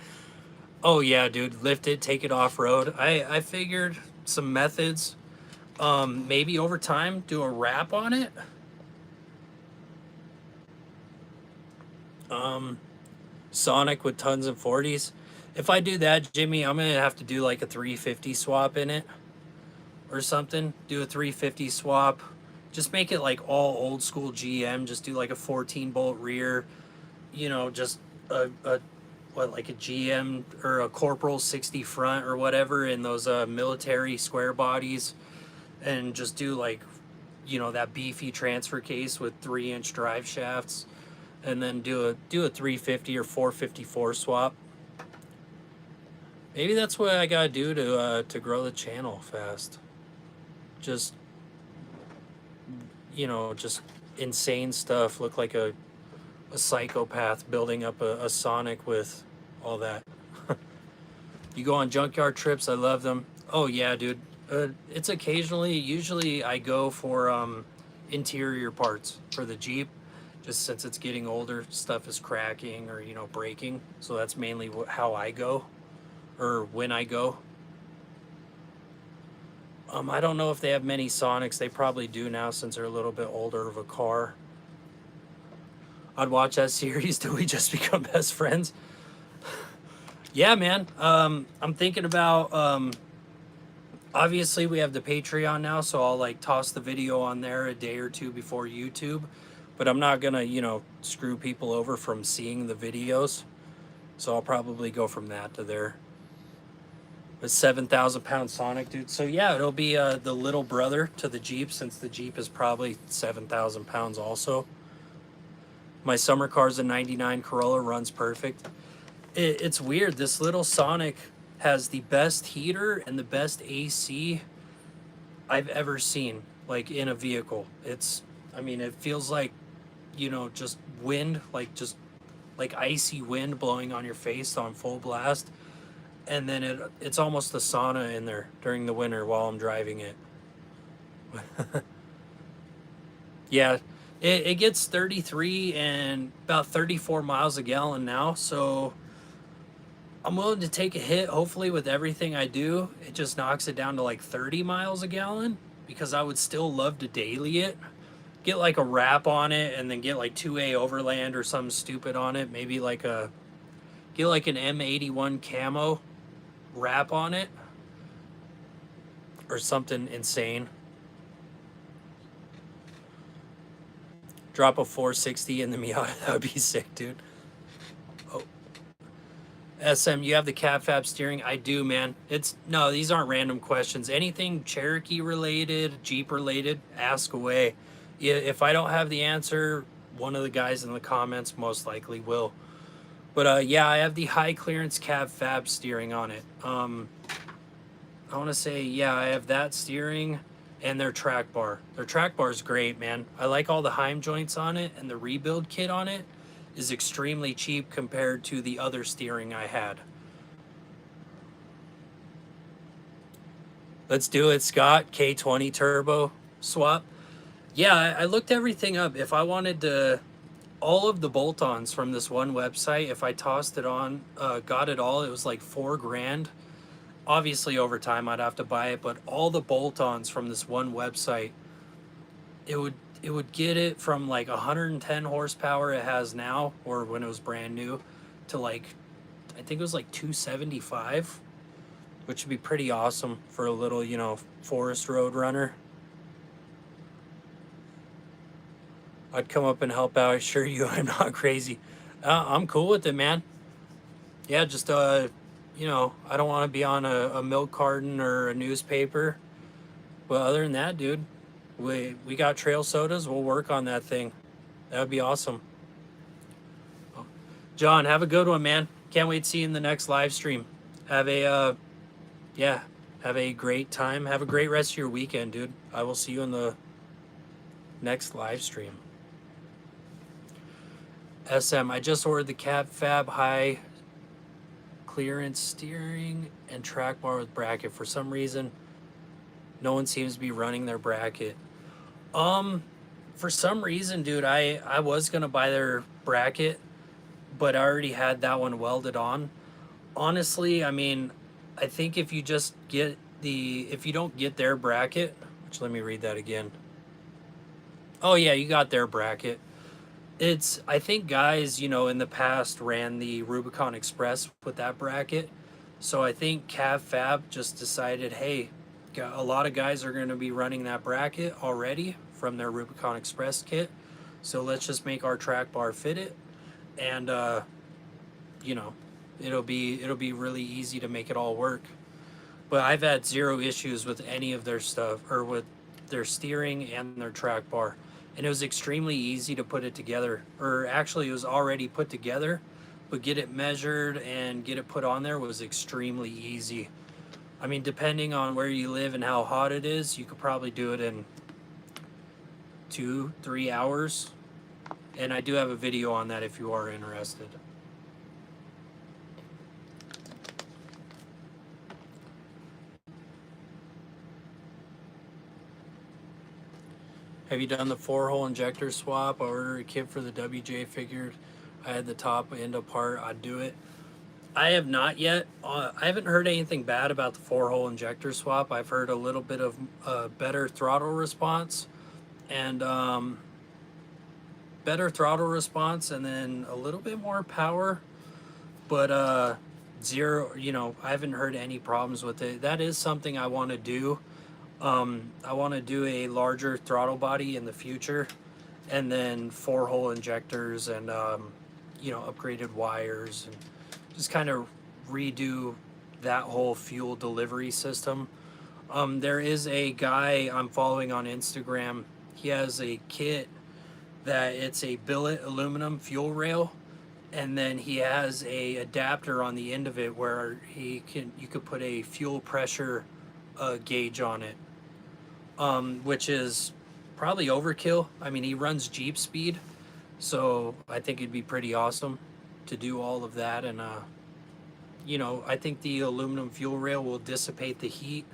Oh yeah, dude. Lift it, take it off-road. I figured some methods. Maybe over time, do a wrap on it. Sonic with tons and 40s. If I do that, Jimmy, I'm going to have to do like a 350 swap in it or something. Do a 350 swap. Just make it like all old school GM. Just do like a 14 bolt rear, you know, just like a GM or a Corporal 60 front or whatever in those military square bodies, and just do like, you know, that beefy transfer case with 3-inch drive shafts, and then do a 350 or 454 swap. Maybe that's what I gotta do to grow the channel fast. Just, you know, just insane stuff. Look like a psychopath building up a Sonic with all that. You go on junkyard trips. I love them. Oh yeah, dude. It's occasionally, usually I go for interior parts for the Jeep, just since it's getting older, stuff is cracking or, you know, breaking. So that's mainly how I go, or when I go. I don't know if they have many Sonics. They probably do now since they're a little bit older of a car. I'd watch that series till we just become best friends. Yeah, man. I'm thinking about, obviously we have the Patreon now, so I'll like toss the video on there a day or two before YouTube. But I'm not gonna, you know, screw people over from seeing the videos. So I'll probably go from that to there. A 7,000 pound Sonic, dude. So yeah, it'll be the little brother to the Jeep, since the Jeep is probably 7,000 pounds also. My summer car's a 99 Corolla, runs perfect. It's weird. This little Sonic has the best heater and the best AC I've ever seen, like in a vehicle. I mean, it feels like, you know, just wind, just like icy wind blowing on your face on full blast. And then it's almost a sauna in there during the winter while I'm driving it. Yeah, it gets 33 and about 34 miles a gallon now, so I'm willing to take a hit. Hopefully with everything I do, it just knocks it down to like 30 miles a gallon, because I would still love to daily it. Get like a wrap on it, and then get like 2A Overland or something stupid on it. Maybe get like an M81 Camo wrap on it or something insane. Drop a 460 in the Miata. That would be sick, dude. Oh, SM, you have the cab fab steering? I do, man. No, these aren't random questions. Anything Cherokee related, Jeep related, ask away. If I don't have the answer, one of the guys in the comments most likely will. But yeah, I have the high clearance cab fab steering on it. I want to say, yeah, I have that steering and their track bar. Their track bar is great, man. I like all the Heim joints on it, and the rebuild kit on it is extremely cheap compared to the other steering I had. Let's do it, Scott. K20 turbo swap. Yeah, I looked everything up. If I wanted to, all of the bolt-ons from this one website, if I tossed it on, got it all, it was like $4 grand. Obviously, over time, I'd have to buy it, but all the bolt-ons from this one website, it would get it from like 110 horsepower it has now, or when it was brand new, to like, I think it was like 275, which would be pretty awesome for a little, you know, forest road runner. I'd come up and help out. I assure you, I'm not crazy. I'm cool with it, man. Yeah, just you know, I don't want to be on a milk carton or a newspaper. But other than that, dude, we got trail sodas. We'll work on that thing. That would be awesome. John, have a good one, man. Can't wait to see you in the next live stream. Have a yeah, have a great time. Have a great rest of your weekend, dude. I will see you in the next live stream. SM, I just ordered the Cab Fab high clearance steering and track bar with bracket. For some reason, no one seems to be running their bracket. For some reason, dude, I was gonna buy their bracket, but I already had that one welded on. Honestly, I mean, I think if you just get if you don't get their bracket, which let me read that again. Oh yeah, you got their bracket. I think guys, you know, in the past ran the Rubicon Express with that bracket. So I think Cav Fab just decided, hey, a lot of guys are going to be running that bracket already from their Rubicon Express kit. So let's just make our track bar fit it. And, you know, it'll be really easy to make it all work. But I've had zero issues with any of their stuff, or with their steering and their track bar. And it was extremely easy to put it together, or actually it was already put together, but get it measured and get it put on there was extremely easy. I mean, depending on where you live and how hot it is, you could probably do it in 2-3 hours. And I do have a video on that if you are interested. Have you done the 4-hole injector swap? I ordered a kit for the WJ, figured I had the top end apart, I'd do it. I have not yet. I haven't heard anything bad about the 4-hole injector swap. I've heard a little bit of better throttle response, and and then a little bit more power, but zero, you know, I haven't heard any problems with it. That is something I want to do. I want to do a larger throttle body in the future, and then 4-hole injectors and you know, upgraded wires, and just kind of redo that whole fuel delivery system. There is a guy I'm following on Instagram. He has a kit that it's a billet aluminum fuel rail, and then he has a adapter on the end of it where you could put a fuel pressure gauge on it, which is probably overkill. I mean, he runs Jeep speed, so I think it'd be pretty awesome to do all of that. And you know, I think the aluminum fuel rail will dissipate the heat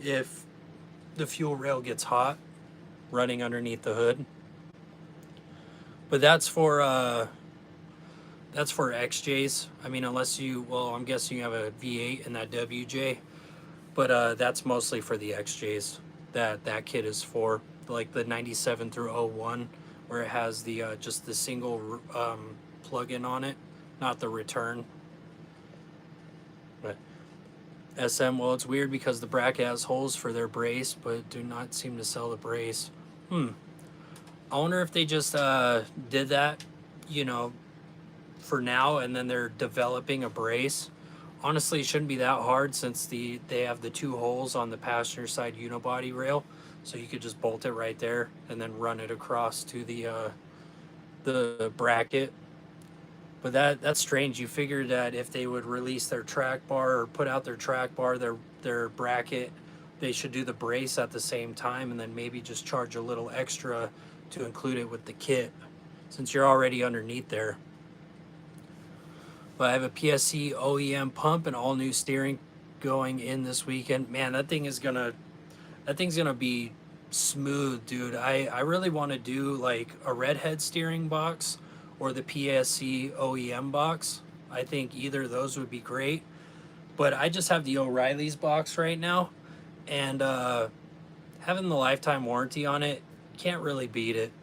if the fuel rail gets hot running underneath the hood. But that's for XJs. I mean, unless you, well, I'm guessing you have a V8 and that WJ, but that's mostly for the XJs. That kit is for, like the 97 through 01, where it has the just the single plug-in on it, not the return. But SM, well, it's weird because the bracket has holes for their brace, but do not seem to sell the brace. I wonder if they just did that, you know, for now, and then they're developing a brace. Honestly, it shouldn't be that hard, since they have the 2 holes on the passenger side unibody rail, so you could just bolt it right there and then run it across to the bracket. But that's strange. You figured that if they would release their track bar or put out their track bar, their bracket, they should do the brace at the same time, and then maybe just charge a little extra to include it with the kit, since you're already underneath there. But I have a PSC OEM pump and all new steering going in this weekend. Man, that thing's gonna be smooth, dude. I really want to do like a redhead steering box or the PSC OEM box. I think either of those would be great. But I just have the O'Reilly's box right now, and having the lifetime warranty on it, can't really beat it.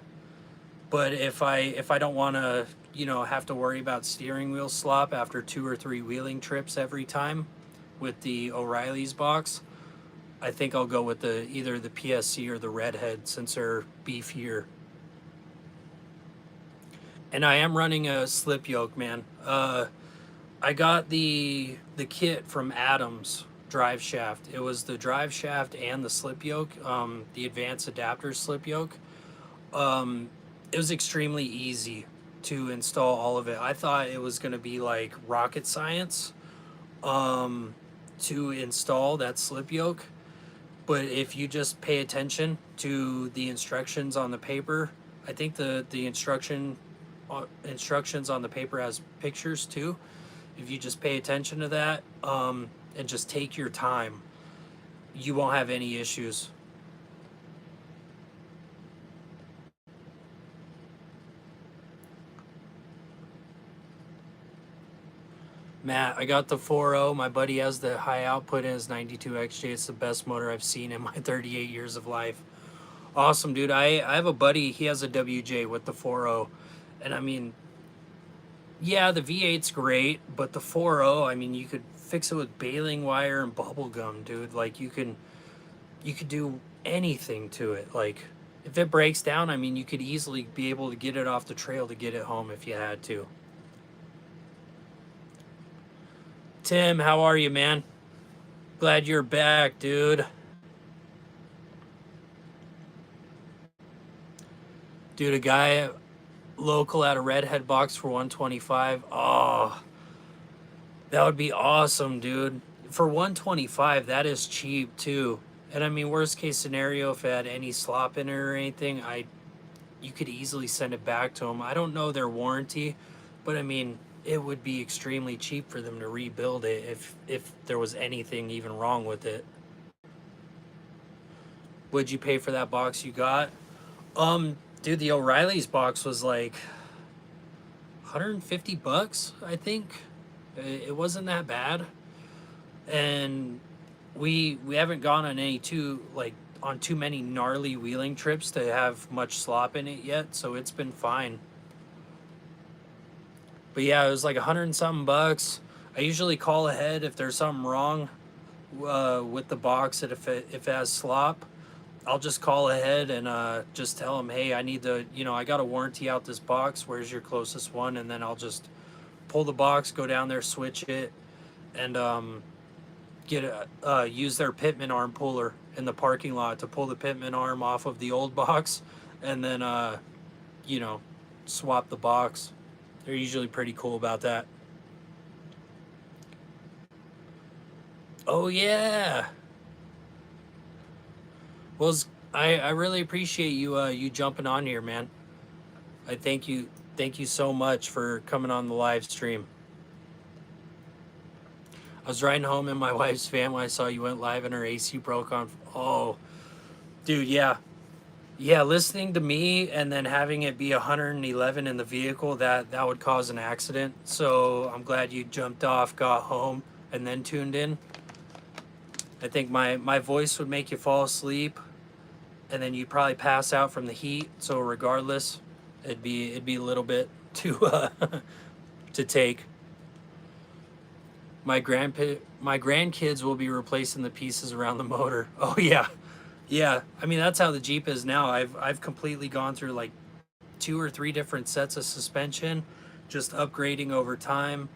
But if I don't want to, have to worry about steering wheel slop after 2 or 3 wheeling trips every time with the O'Reilly's box, I think I'll go with either the PSC or the Redhead since they're beefier. And I am running a slip yoke, man. I got the kit from Adams drive shaft. It was the drive shaft and the slip yoke, the advanced adapter slip yoke. It was extremely easy to install all of it. I thought it was going to be like rocket science to install that slip yoke. But if you just pay attention to the instructions on the paper, I think the instructions on the paper has pictures too. If you just pay attention to that and just take your time, you won't have any issues. Matt, I got the 4.0. My buddy has the high output in his 92XJ. It's the best motor I've seen in my 38 years of life. Awesome, dude. I have a buddy, he has a WJ with the 4.0. And I mean, yeah, the V8's great, but the 4.0, I mean, you could fix it with baling wire and bubble gum, dude. Like, you could do anything to it. Like, if it breaks down, I mean, you could easily be able to get it off the trail to get it home if you had to. Tim, how are you, man? Glad you're back, dude. Dude, a guy local at a Redhead box for 125. Oh, that would be awesome, dude. For 125, that is cheap too. And I mean, worst case scenario, if it had any slop in it or anything, you could easily send it back to them. I don't know their warranty, but I mean, it would be extremely cheap for them to rebuild it if there was anything even wrong with it. Would you pay for that box you got? Dude, the O'Reilly's box was like $150, I think. It wasn't that bad. And we haven't gone on on too many gnarly wheeling trips to have much slop in it yet, so it's been fine. But yeah, it was like 100 and something bucks. I usually call ahead if there's something wrong with the box, that if it has slop, I'll just call ahead and just tell them, hey, I need I got to warranty out this box. Where's your closest one? And then I'll just pull the box, go down there, switch it, and use their pitman arm puller in the parking lot to pull the pitman arm off of the old box, and then swap the box. They're usually pretty cool about that. Oh yeah. Well, I really appreciate you jumping on here, man. I thank you so much for coming on the live stream. I was riding home in my wife's van when I saw you went live and her AC broke on. Oh, dude, yeah. Yeah, listening to me and then having it be 111 in the vehicle, that would cause an accident. So I'm glad you jumped off, got home, and then tuned in. I think my voice would make you fall asleep, and then you'd probably pass out from the heat. So regardless, it'd be a little bit to take. My grandkids will be replacing the pieces around the motor. Oh yeah. Yeah, I mean, that's how the Jeep is now. I've completely gone through like 2 or 3 different sets of suspension, just upgrading over time.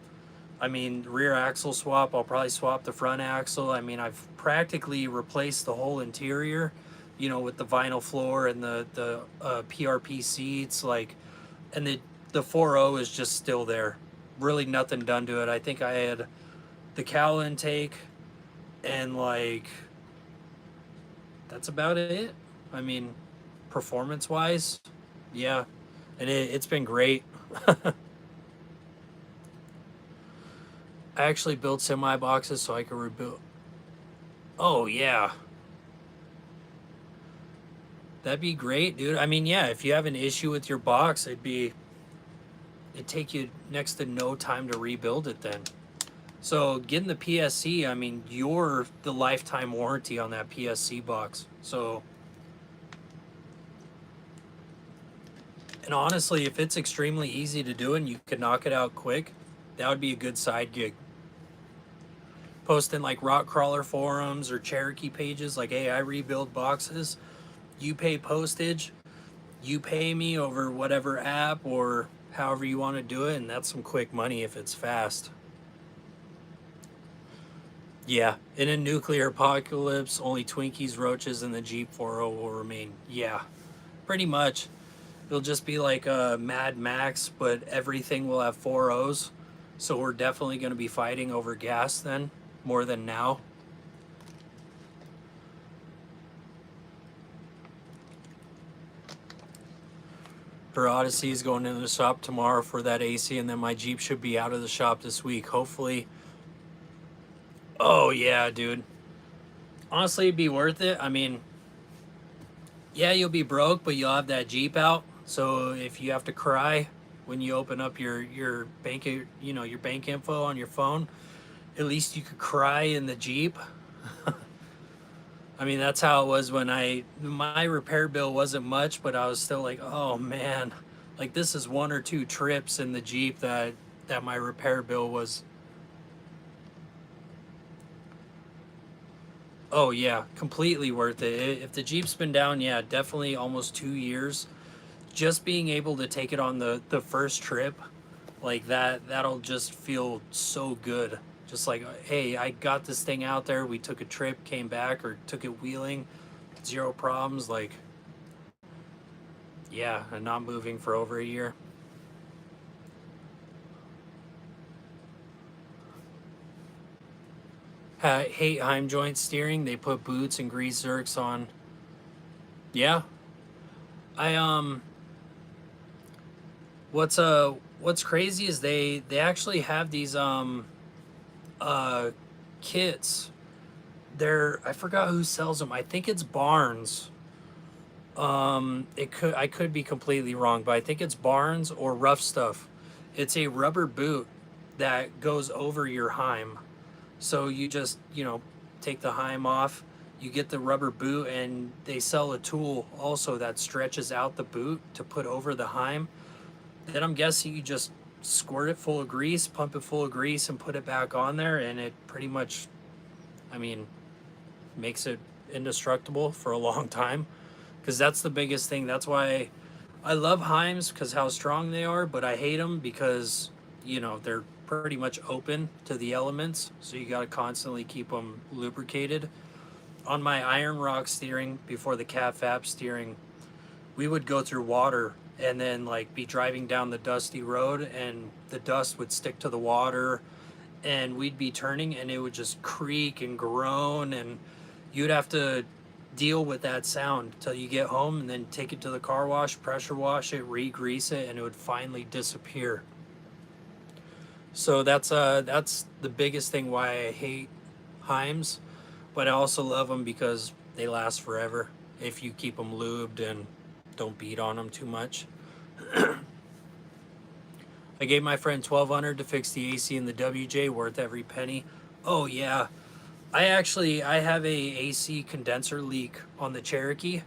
I mean, rear axle swap, I'll probably swap the front axle. I mean, I've practically replaced the whole interior, with the vinyl floor and the PRP seats, and the 4.0 is just still there. Really nothing done to it. I think I had the cowl intake and that's about it. I mean, performance wise, yeah, and it's been great. I actually built semi boxes so I could rebuild. Oh yeah, that'd be great, dude. I mean, yeah, if you have an issue with your box, it'd take you next to no time to rebuild it then. So getting the PSC, I mean, you're the lifetime warranty on that PSC box. So, and honestly, if it's extremely easy to do and you can knock it out quick, that would be a good side gig. Posting like rock crawler forums or Cherokee pages, like, hey, I rebuild boxes. You pay postage. You pay me over whatever app or however you want to do it, and that's some quick money if it's fast. Yeah, in a nuclear apocalypse, only Twinkies, roaches, and the Jeep 4.0 will remain. Yeah, pretty much. It'll just be like a Mad Max, but everything will have 4.0s. So we're definitely going to be fighting over gas then, more than now. Her Odyssey is going into the shop tomorrow for that AC, and then my Jeep should be out of the shop this week, hopefully. Oh, yeah, dude. Honestly, it'd be worth it. I mean, yeah, you'll be broke, but you'll have that Jeep out. So if you have to cry when you open up your bank, your bank info on your phone, at least you could cry in the Jeep. I mean, that's how it was when my repair bill wasn't much, but I was still like, oh man, like this is 1 or 2 trips in the Jeep that my repair bill was. Oh yeah, completely worth it. If the Jeep's been down, yeah, definitely almost 2 years. Just being able to take it on the first trip, like that'll just feel so good. Just like, hey, I got this thing out there. We took a trip, came back, or took it wheeling, 0 problems. Like, yeah, and not moving for over a year. Hate Heim joint steering. They put boots and grease zerks on. Yeah, I what's crazy is they actually have these uh kits. I forgot who sells them. I think it's Barnes. I could be completely wrong, but I think it's Barnes or Rough Stuff. It's a rubber boot that goes over your Heim. So you just, take the Heim off, you get the rubber boot, and they sell a tool also that stretches out the boot to put over the Heim. Then I'm guessing you just squirt it full of grease, pump it full of grease, and put it back on there, and it pretty much, I mean, makes it indestructible for a long time. Because that's the biggest thing. That's why I love Heims, because how strong they are, but I hate them because, they're pretty much open to the elements. So you got to constantly keep them lubricated. On my Iron Rock steering, before the Cat Fab steering, we would go through water and then like be driving down the dusty road, and the dust would stick to the water, and we'd be turning and it would just creak and groan, and you'd have to deal with that sound till you get home and then take it to the car wash, pressure wash it, re-grease it, and it would finally disappear. So that's the biggest thing why I hate Heims, but I also love them because they last forever if you keep them lubed and don't beat on them too much. I gave my friend $1,200 to fix the AC in the WJ, worth every penny. Oh yeah, I have a AC condenser leak on the Cherokee.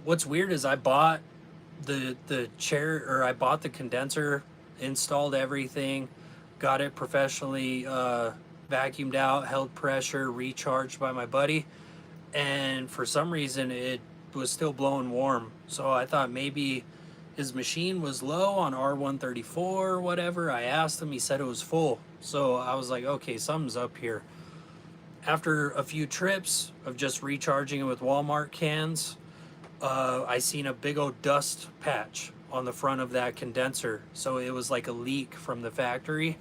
What's weird is I bought I bought the condenser, installed everything, got it professionally vacuumed out, held pressure, recharged by my buddy, and for some reason it was still blowing warm. So I thought maybe his machine was low on R134 or whatever. I asked him, he said it was full. So I was like, okay, something's up here. After a few trips of just recharging it with Walmart cans, I seen a big old dust patch on the front of that condenser. So it was like a leak from the factory.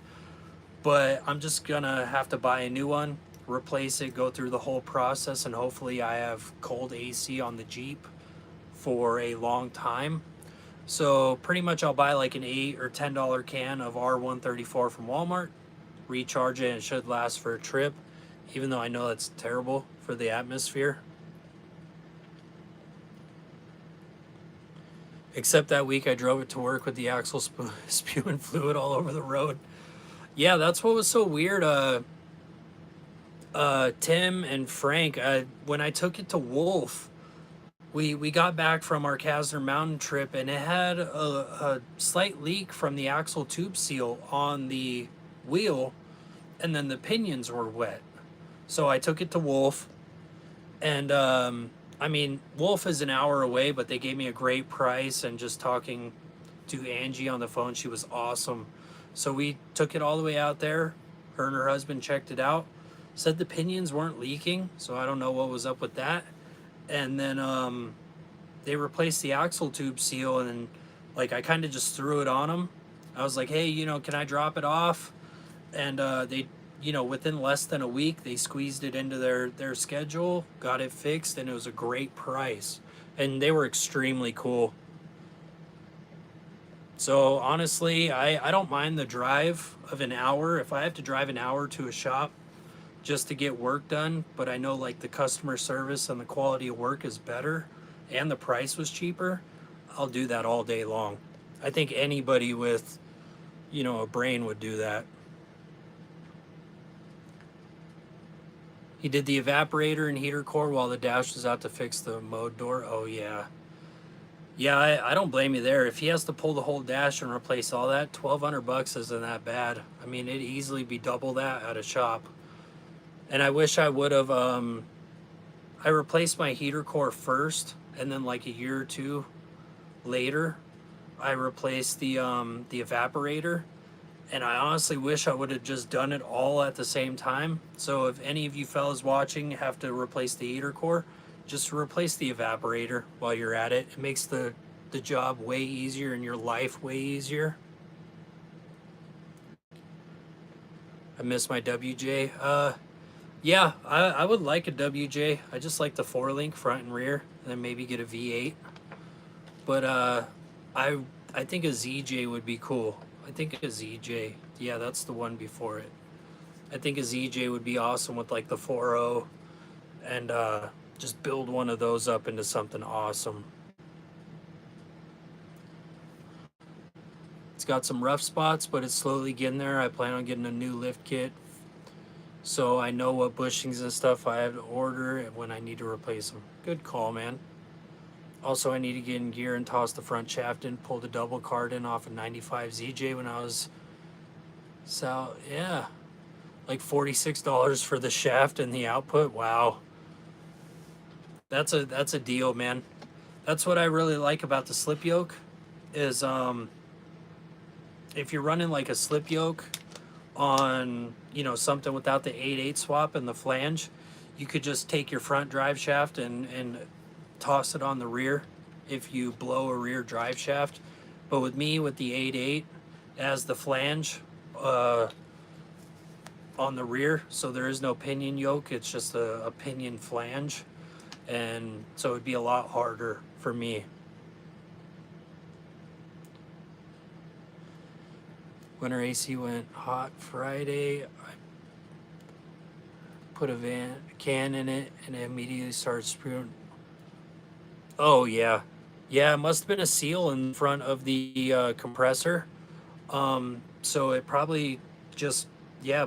But I'm just gonna have to buy a new one, replace it, go through the whole process, and hopefully I have cold AC on the Jeep for a long time. So pretty much I'll buy like an $8 or $10 can of R134 from Walmart, recharge it, and it should last for a trip, even though I know that's terrible for the atmosphere. Except that week I drove it to work with the axle spewing fluid all over the road. Yeah, that's what was so weird. Tim and Frank, when I took it to Wolf, we got back from our Kasner Mountain trip, and it had a slight leak from the axle tube seal on the wheel, and then the pinions were wet. So I took it to Wolf, and I mean, Wolf is an hour away, but they gave me a great price. And just talking to Angie on the phone, she was awesome. So we took it all the way out there. Her and her husband checked it out, said the pinions weren't leaking, so I don't know what was up with that. And then they replaced the axle tube seal, and then like I kind of just threw it on them. I was like, hey, can I drop it off? And they, within less than a week, they squeezed it into their schedule, got it fixed, and it was a great price. And they were extremely cool. So honestly, I don't mind the drive of an hour. If I have to drive an hour to a shop just to get work done, but I know like the customer service and the quality of work is better and the price was cheaper, I'll do that all day long. I think anybody with, a brain would do that. He did the evaporator and heater core while the dash was out to fix the mode door. Oh yeah. Yeah, I don't blame you there. If he has to pull the whole dash and replace all that, $1,200 isn't that bad. I mean, it'd easily be double that at a shop. And I wish I would have, I replaced my heater core first, and then like a year or two later, I replaced the evaporator. And I honestly wish I would have just done it all at the same time. So if any of you fellas watching have to replace the heater core, just replace the evaporator while you're at it. It makes the job way easier and your life way easier. I miss my WJ. Yeah, I would like a WJ. I just like the 4-link front and rear, and then maybe get a V8. But I think a ZJ would be cool. I think a ZJ. Yeah, that's the one before it. I think a ZJ would be awesome with like the 4.0, and just build one of those up into something awesome. It's got some rough spots, but it's slowly getting there. I plan on getting a new lift kit, so I know what bushings and stuff I have to order and when I need to replace them. Good call, man. Also, I need to get in gear and toss the front shaft in. Pulled a double card in off a 95 ZJ when I was yeah, like $46 for the shaft and the output. Wow, that's a deal, man. That's what I really like about the slip yoke is if you're running like a slip yoke on something without the 8/8 swap and the flange, you could just take your front drive shaft and toss it on the rear if you blow a rear drive shaft. But with me, with the 8/8 as the flange on the rear, so there is no pinion yoke, it's just a pinion flange, and so it'd be a lot harder for me. Winter AC went hot Friday. I put a can in it and it immediately started spewing. Oh yeah, yeah. It must have been a seal in front of the compressor. So it probably just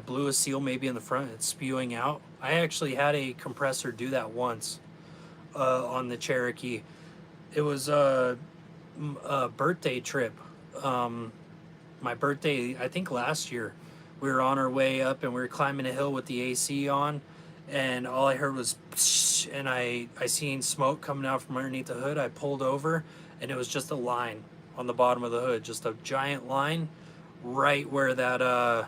blew a seal maybe in the front. It's spewing out. I actually had a compressor do that once on the Cherokee. It was a birthday trip. My birthday, I think last year, we were on our way up and we were climbing a hill with the AC on, and all I heard was psh, and I seen smoke coming out from underneath the hood. I pulled over and it was just a line on the bottom of the hood, just a giant line right where that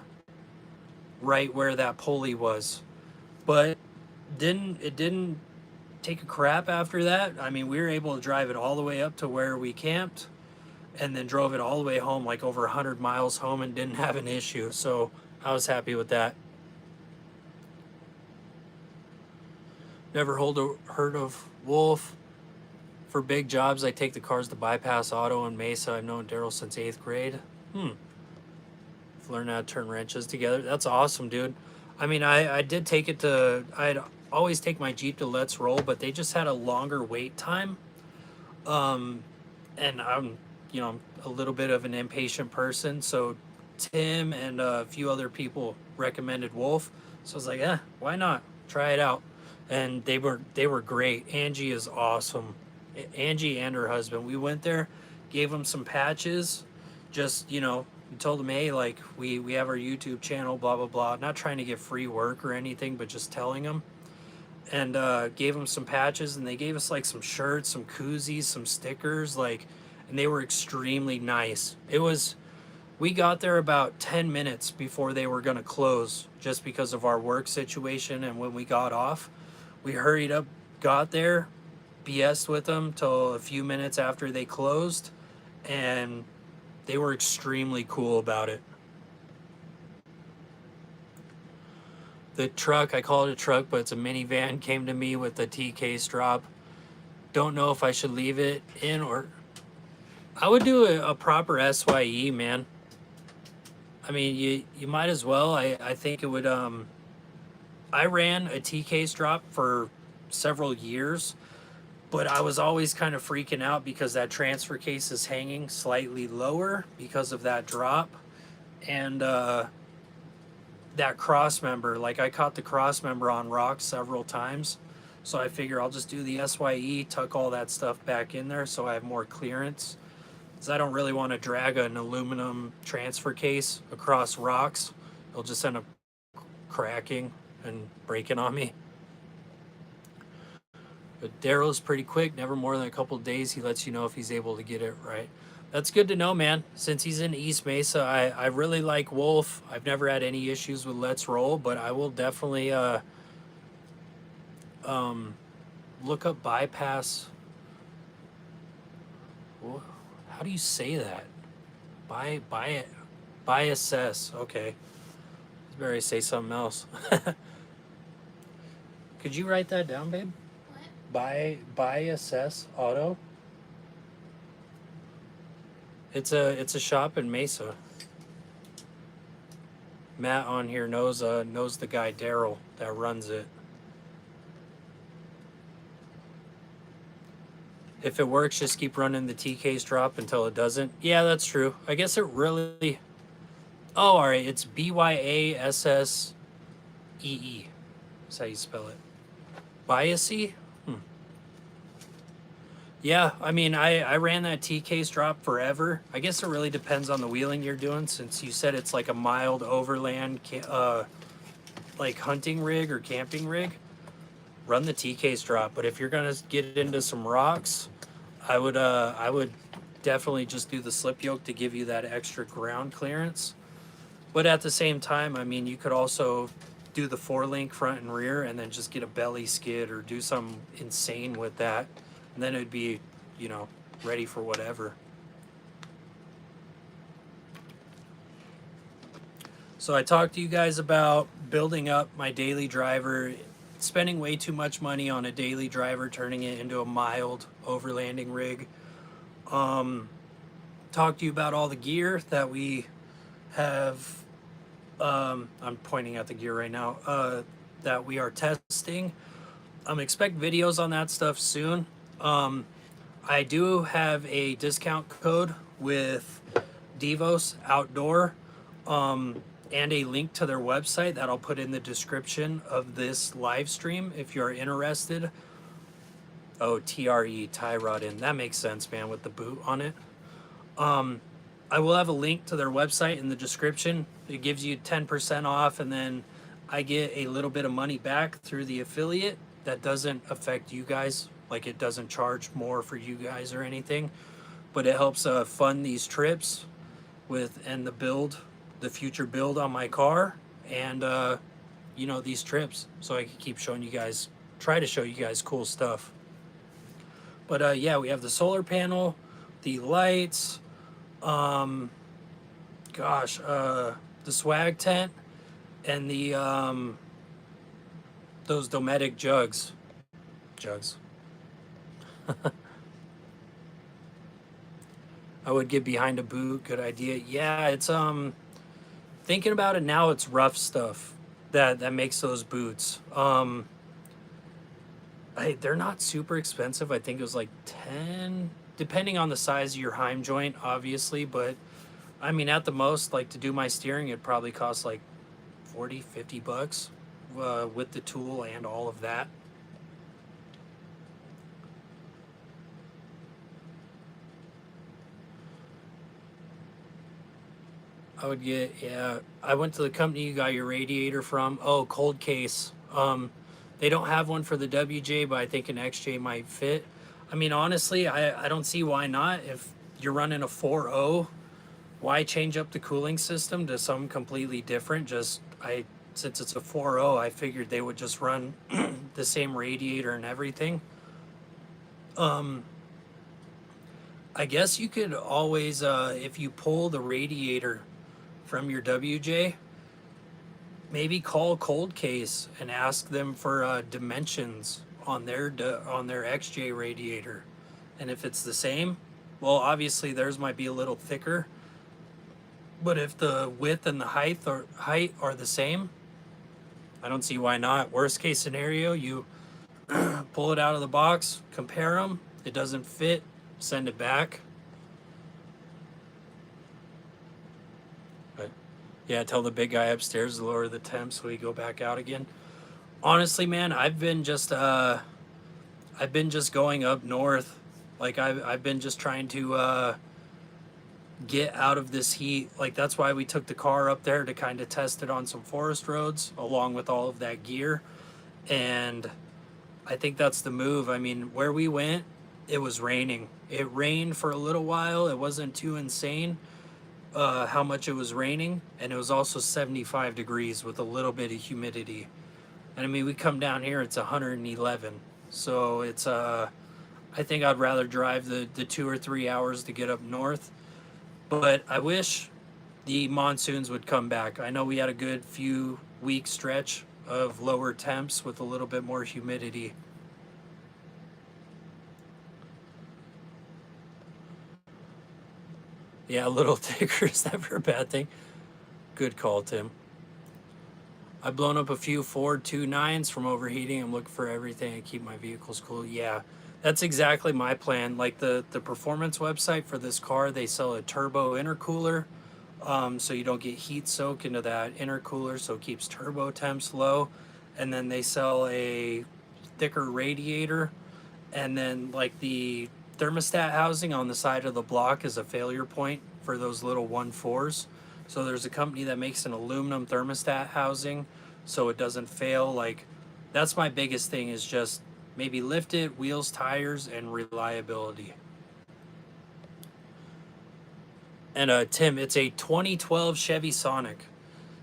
pulley was. But it didn't take a crap after that. I mean, we were able to drive it all the way up to where we camped, and then drove it all the way home, like over 100 miles home, and didn't have an issue. So I was happy with that. Never heard of Wolf. For big jobs, I take the cars to Bypass Auto in Mesa. I've known Daryl since 8th grade. I've learned how to turn wrenches together. That's awesome, dude. I mean, I did take it to, I'd always take my Jeep to Let's Roll, but they just had a longer wait time. And I'm a little bit of an impatient person, so Tim and a few other people recommended Wolf, so I was like, why not? Try it out. And they were great. Angie is awesome. Angie and her husband. We went there, gave them some patches, just we told them, hey, like we have our YouTube channel, blah blah blah. Not trying to get free work or anything, but just telling them. And gave them some patches, and they gave us like some shirts, some koozies, some stickers, like, and they were extremely nice. We got there about 10 minutes before they were going to close, just because of our work situation. And when we got off, we hurried up, got there, BS'd with them till a few minutes after they closed, and they were extremely cool about it. The truck, I call it a truck, but it's a minivan, came to me with the TK strap. Don't know if I should leave it in, or I would do a proper SYE, man. I mean, you might as well. I think it would. I ran a TK strap for several years, but I was always kind of freaking out because that transfer case is hanging slightly lower because of that drop. And that cross member, like I caught the cross member on rocks several times. So I figure I'll just do the SYE, tuck all that stuff back in there so I have more clearance. Because I don't really want to drag an aluminum transfer case across rocks. It'll just end up cracking and breaking on me. But Daryl's pretty quick, never more than a couple days. He lets you know if he's able to get it right. That's good to know, man. Since he's in East Mesa, I really like Wolf. I've never had any issues with Let's Roll, but I will definitely look up bypass. How do you say that? Assess. Okay. Better say something else. Could you write that down, babe? What? Buy assess auto. It's a shop in Mesa. Matt on here knows the guy Daryl that runs it. If it works, just keep running the TK's drop until it doesn't. Yeah, that's true. I guess it really. Oh, all right. It's BYASSEE. That's how you spell it. Biasy? Yeah, I mean, I ran that TK's drop forever. I guess it really depends on the wheeling you're doing, since you said it's like a mild overland, like hunting rig or camping rig. Run the TK's drop. But if you're gonna get into some rocks, I would definitely just do the slip yoke to give you that extra ground clearance. But at the same time, I mean, you could also do the 4-link front and rear and then just get a belly skid or do something insane with that. And then it'd be, ready for whatever. So I talked to you guys about building up my daily driver, spending way too much money on a daily driver, turning it into a mild overlanding rig. Talked to you about all the gear that we have. I'm pointing at the gear right now, that we are testing. Expect videos on that stuff soon. I do have a discount code with Devos Outdoor, and a link to their website that I'll put in the description of this live stream if you're interested. Oh, TRE, tie rod in. That makes sense, man, with the boot on it. I will have a link to their website in the description. It gives you 10% off, and then I get a little bit of money back through the affiliate. That doesn't affect you guys. Like, it doesn't charge more for you guys or anything, but it helps fund these trips and the future build on my car, and these trips, so I can keep try to show you guys cool stuff. But yeah, we have the solar panel, the lights, the swag tent, and the those Dometic jugs. I would get behind a boot. Good idea. Yeah, it's thinking about it now, it's rough stuff that makes those boots. They're not super expensive. I think it was like 10, depending on the size of your Heim joint, obviously, but I mean, at the most, like to do my steering, it probably costs like 40, 50 bucks with the tool and all of that. I would get, yeah. I went to the company you got your radiator from. Oh, Cold Case. They don't have one for the WJ, but I think an XJ might fit. I mean, honestly, I don't see why not. If you're running a 4.0, why change up the cooling system to something completely different? Since it's a 4.0, I figured they would just run the same radiator and everything. I guess you could always, if you pull the radiator from your WJ, maybe call Cold Case and ask them for dimensions on their XJ radiator, and if it's the same, well, obviously theirs might be a little thicker. But if the width and the height are the same, I don't see why not. Worst case scenario, you pull it out of the box, compare them. It doesn't fit, send it back. But yeah, tell the big guy upstairs to lower the temp so we go back out again. Honestly, man, I've been just going up north. Like I've been just trying to get out of this heat. Like that's why we took the car up there to kind of test it on some forest roads along with all of that gear. And I think that's the move. I mean, where we went, it was raining. It rained for a little while. It wasn't too insane how much it was raining, and it was also 75 degrees with a little bit of humidity. And I mean, we come down here, it's 111. So it's I think I'd rather drive the 2 or 3 hours to get up north. But I wish the monsoons would come back. I know we had a good few week stretch of lower temps with a little bit more humidity. Yeah, a little thicker is never a bad thing. Good call, Tim. I've blown up a few Ford 2.9s from overheating. I'm looking for everything to keep my vehicles cool. Yeah, that's exactly my plan. Like the performance website for this car, they sell a turbo intercooler. So you don't get heat soak into that intercooler, so it keeps turbo temps low. And then they sell a thicker radiator. And then like the thermostat housing on the side of the block is a failure point for those little 1.4s. So there's a company that makes an aluminum thermostat housing so it doesn't fail. Like that's my biggest thing is just maybe lift it, wheels, tires, and reliability. And Tim, it's a 2012 Chevy Sonic.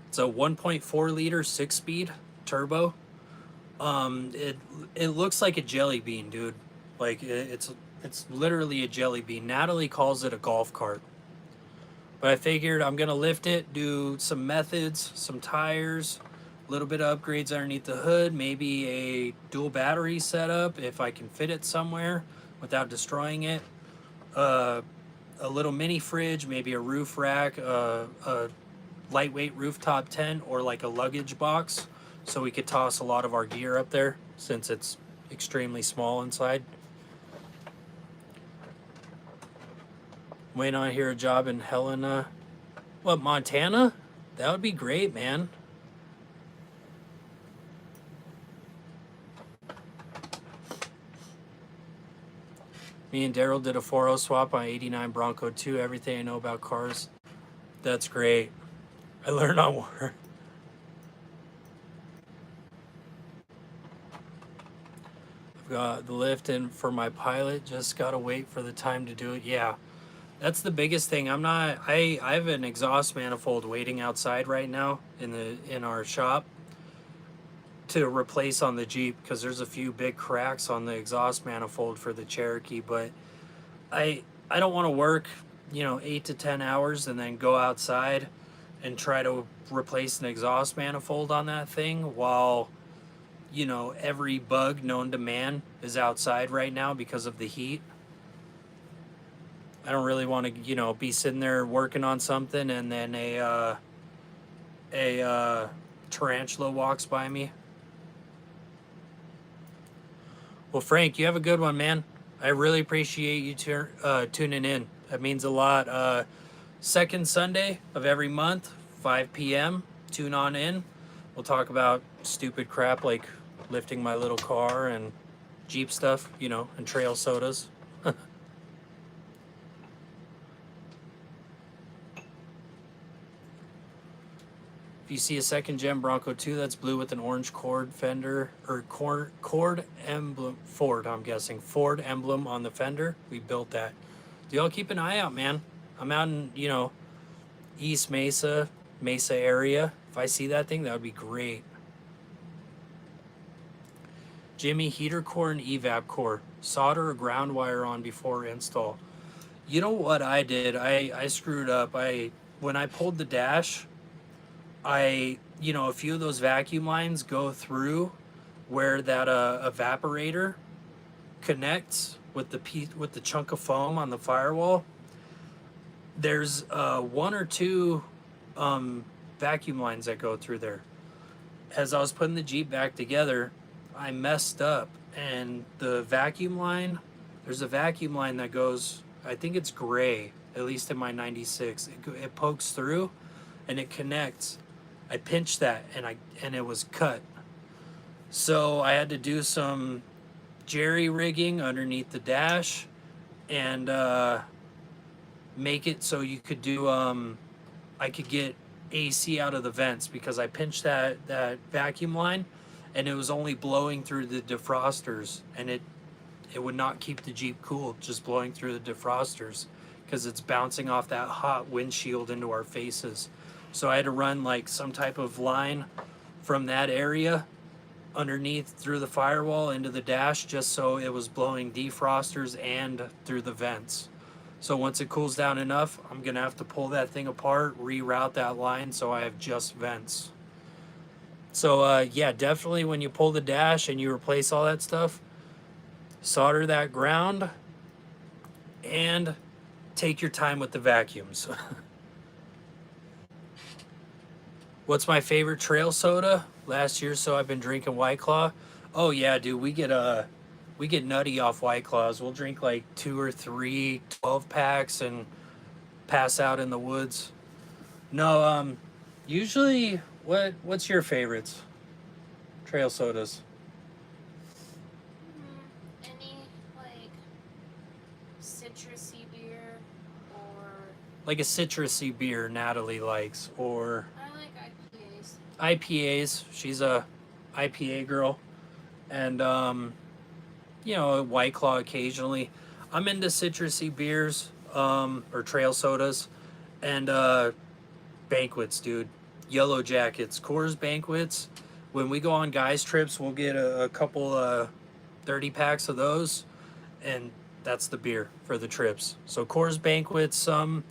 It's a 1.4 liter 6-speed turbo. It looks like a jelly bean, dude. Like it's literally a jelly bean. Natalie calls it a golf cart. But I figured I'm gonna lift it, do some methods, some tires, a little bit of upgrades underneath the hood, maybe a dual battery setup if I can fit it somewhere without destroying it. A little mini fridge, maybe a roof rack, a lightweight rooftop tent, or like a luggage box so we could toss a lot of our gear up there since it's extremely small inside. Waiting on here a job in Helena. What, Montana? That would be great, man. Me and Daryl did a 4.0 swap on 89 Bronco 2. Everything I know about cars. That's great. I learned on work. I've got the lift in for my pilot. Just gotta wait for the time to do it. Yeah. That's the biggest thing. I have an exhaust manifold waiting outside right now in our shop to replace on the Jeep because there's a few big cracks on the exhaust manifold for the Cherokee, but I don't want to work, 8 to 10 hours and then go outside and try to replace an exhaust manifold on that thing while every bug known to man is outside right now because of the heat. I don't really want to, be sitting there working on something and then a tarantula walks by me. Well, Frank, you have a good one, man. I really appreciate you tuning in. That means a lot. Second Sunday of every month, 5 p.m. Tune on in. We'll talk about stupid crap like lifting my little car and Jeep stuff, you know, and trail sodas. If you see a second gen Bronco 2 that's blue with an orange cord fender, or cord emblem, Ford, I'm guessing, Ford emblem on the fender, we built that. Do y'all keep an eye out, man? I'm out in, you know, East Mesa area. If I see that thing, that would be great. Jimmy, heater core and evap core. Solder or ground wire on before install. You know what I did? I screwed up. When I pulled the dash, you know, a few of those vacuum lines go through where that evaporator connects with the chunk of foam on the firewall. There's one or two vacuum lines that go through there. As I was putting the Jeep back together, I messed up, and the vacuum line, there's a vacuum line that goes, I think it's gray, at least in my 96. It pokes through and it connects. I pinched that and it was cut. So I had to do some jerry rigging underneath the dash and make it so you could do I could get AC out of the vents, because I pinched that vacuum line and it was only blowing through the defrosters, and it would not keep the Jeep cool just blowing through the defrosters, because it's bouncing off that hot windshield into our faces. So I had to run like some type of line from that area underneath through the firewall into the dash, just so it was blowing defrosters and through the vents. So once it cools down enough, I'm gonna have to pull that thing apart, reroute that line so I have just vents. So yeah, definitely when you pull the dash and you replace all that stuff, solder that ground and take your time with the vacuums. What's my favorite trail soda? Last year, so I've been drinking White Claw. Oh yeah, dude, we get nutty off White Claws. We'll drink like 2 or 3 12 packs and pass out in the woods. No, usually, what's your favorites? Trail sodas. Any like citrusy beer, or Like a citrusy beer Natalie likes, or I like IPAs. IPAs. She's a IPA girl. And you know, White Claw occasionally. I'm into citrusy beers, or trail sodas, and banquets, dude. Yellow Jackets, Coors Banquets. When we go on guys trips, we'll get a couple 30 packs of those, and that's the beer for the trips. So Coors Banquets, some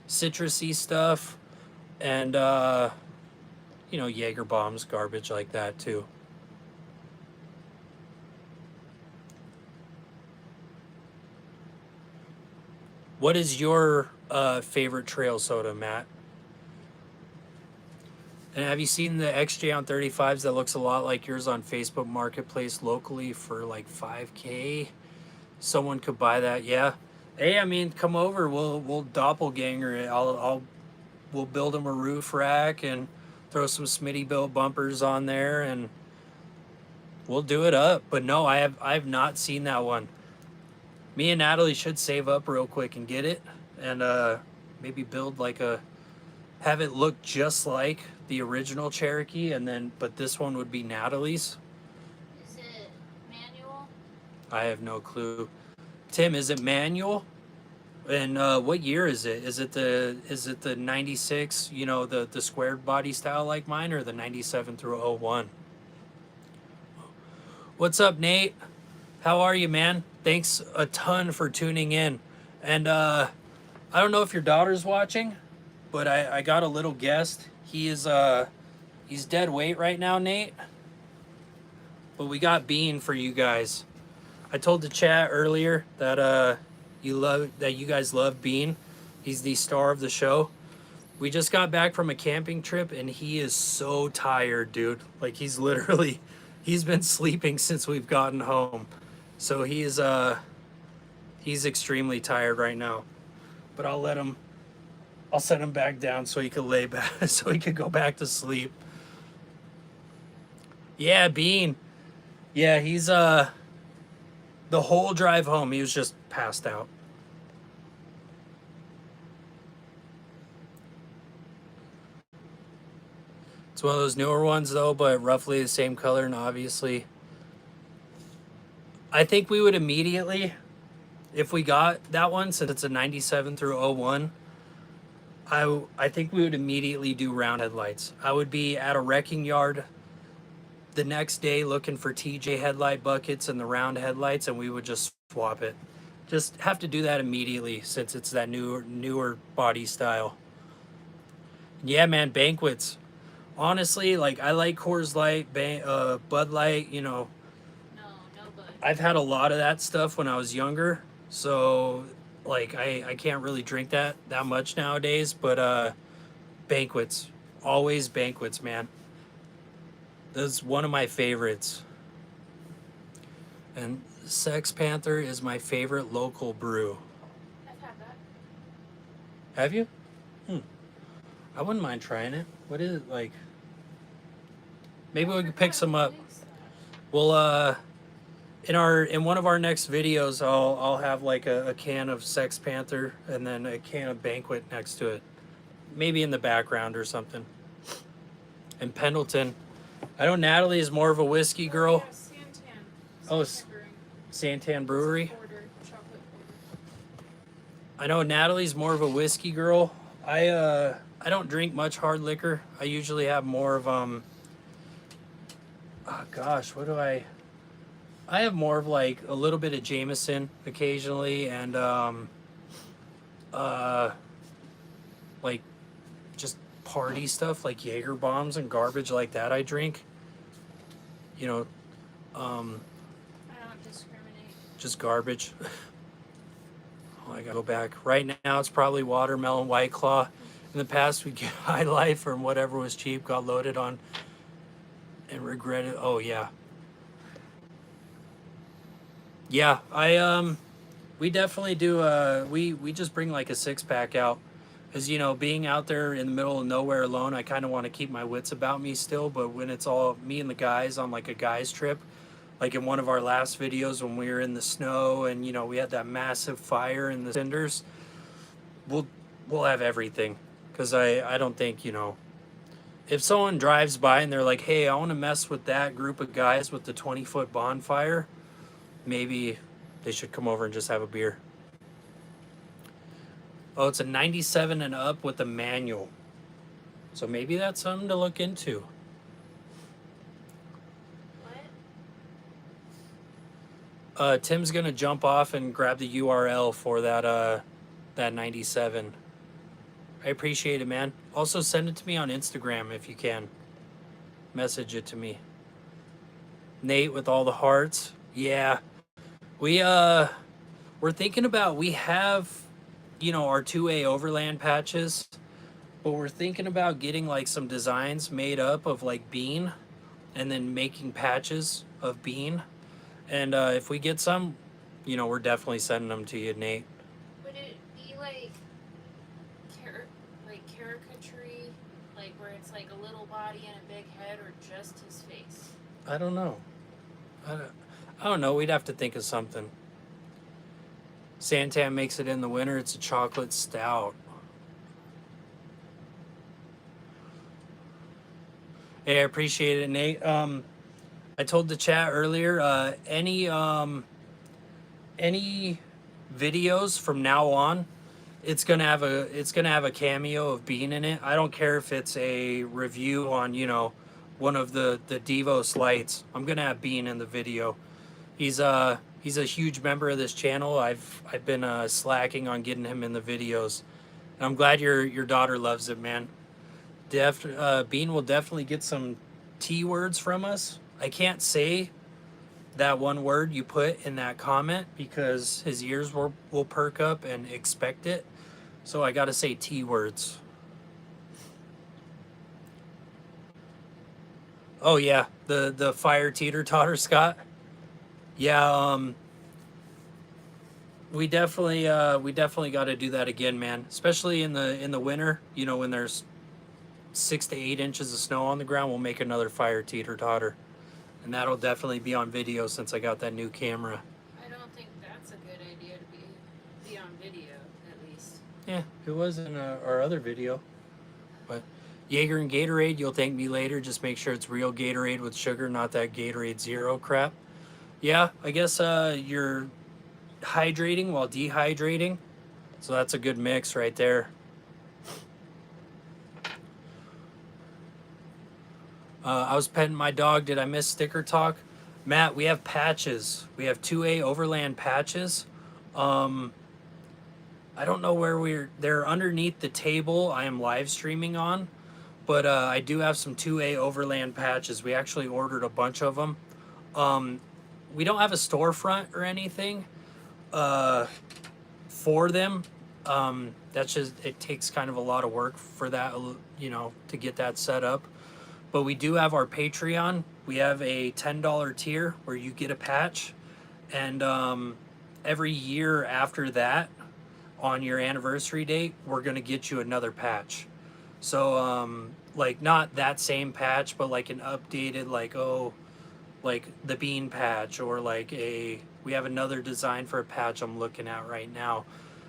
citrusy stuff, and you know, Jaeger bombs, garbage like that too. What is your favorite trail soda, Matt? And have you seen the XJ on 35s that looks a lot like yours on Facebook Marketplace locally for like $5K? Someone could buy that, yeah. Hey, I mean, come over. We'll doppelganger it. We'll build them a roof rack and throw some Smitty built bumpers on there, and we'll do it up. But no, I've not seen that one. Me and Natalie should save up real quick and get it, and maybe build like have it look just like the original Cherokee, and then, but this one would be Natalie's. Is it manual? I have no clue. Tim, is it manual? And what year is it? Is it the 96, you know, the squared body style like mine, or the 97 through 01? What's up, Nate? How are you, man? Thanks a ton for tuning in. And I don't know if your daughter's watching, but I got a little guest. He's dead weight right now, Nate. But we got Bean for you guys. I told the chat earlier that you guys love Bean. He's the star of the show. We just got back from a camping trip, and he is so tired, dude. Like, he's been sleeping since we've gotten home. So he's extremely tired right now. But I'll let him I'll set him back down so he could lay back, so he could go back to sleep. Yeah, Bean. Yeah, he's the whole drive home he was just passed out. It's one of those newer ones though, but roughly the same color, and obviously I think we would immediately, if we got that one, since it's a 97 through 01, I think we would immediately do round headlights. I would be at a wrecking yard the next day looking for TJ headlight buckets and the round headlights, and we would just swap it. Just have to do that immediately since it's that newer body style. Yeah, man, banquets. Honestly, like I like Coors Light, Bud Light. You know, No, no Bud. I've had a lot of that stuff when I was younger, so like I can't really drink that much nowadays. But banquets, always banquets, man. That's one of my favorites. And Sex Panther is my favorite local brew. I've had that. Have you? I wouldn't mind trying it. What is it like? Maybe we could pick some up. Well, in one of our next videos, I'll have like a can of Sex Panther and then a can of Banquet next to it, maybe in the background or something. And Pendleton, I know Natalie is more of a whiskey girl. Yeah, Santan. Oh, Santan Brewing. Santan Brewery. Porter, chocolate porter. I know Natalie's more of a whiskey girl. I don't drink much hard liquor. I usually have more of oh gosh, what do I have more of like a little bit of Jameson occasionally, and like just party stuff like Jaeger bombs and garbage like that I drink. You know, I don't discriminate. just garbage. Oh, I gotta go back. Right now it's probably watermelon White Claw. In the past we'd get High Life or whatever was cheap, got loaded on and regretted. Oh yeah. Yeah, we definitely do we just bring like a 6-pack out. Cause you know, being out there in the middle of nowhere alone, I kind of want to keep my wits about me still, but when it's all me and the guys on like a guys trip, like in one of our last videos when we were in the snow and you know, we had that massive fire in the cinders, we'll have everything. Cause I don't think, you know, if someone drives by and they're like, hey, I want to mess with that group of guys with the 20-foot bonfire, maybe they should come over and just have a beer. Oh, it's a 97 and up with a manual. So maybe that's something to look into. What? Tim's gonna jump off and grab the URL for that 97. I appreciate it, man. Also send it to me on Instagram if you can. Message it to me. Nate with all the hearts. Yeah. We're thinking about, we have, you know, our 2A Overland patches, but we're thinking about getting like some designs made up of like bean and then making patches of bean. And if we get some, you know, we're definitely sending them to you, Nate. Would it be like caricature, like where it's like a little body and a big head, or just his face? I don't know. I don't know. We'd have to think of something. Santan makes it in the winter. It's a chocolate stout. Hey, I appreciate it, Nate. I told the chat earlier, any videos from now on, it's gonna have a cameo of Bean in it. I don't care if it's a review on, you know, one of the Devos lights. I'm gonna have Bean in the video. He's a huge member of this channel. I've been slacking on getting him in the videos. And I'm glad your daughter loves it, man. Bean will definitely get some T words from us. I can't say that one word you put in that comment because his ears will perk up and expect it. So I gotta say T words. Oh yeah, the fire teeter totter, Scott. Yeah, we definitely got to do that again, man. Especially in the winter, you know, when there's 6 to 8 inches of snow on the ground, we'll make another fire teeter totter, and that'll definitely be on video since I got that new camera. I don't think that's a good idea to be on video, at least. Yeah, it was in our other video, but Jaeger and Gatorade, you'll thank me later. Just make sure it's real Gatorade with sugar, not that Gatorade Zero crap. Yeah, I guess you're hydrating while dehydrating, so that's a good mix right there. I was petting my dog. Did I miss sticker talk? Matt, we have patches. We have 2A Overland patches. I don't know where they're underneath the table I am live streaming on, but I do have some 2A Overland patches. We actually ordered a bunch of them. We don't have a storefront or anything for them. That's just, it takes kind of a lot of work for that, you know, to get that set up. But we do have our Patreon. We have a $10 tier where you get a patch, and every year after that, on your anniversary date, we're gonna get you another patch. So like not that same patch, but like an updated, like, oh, like the bean patch, or like we have another design for a patch I'm looking at right now.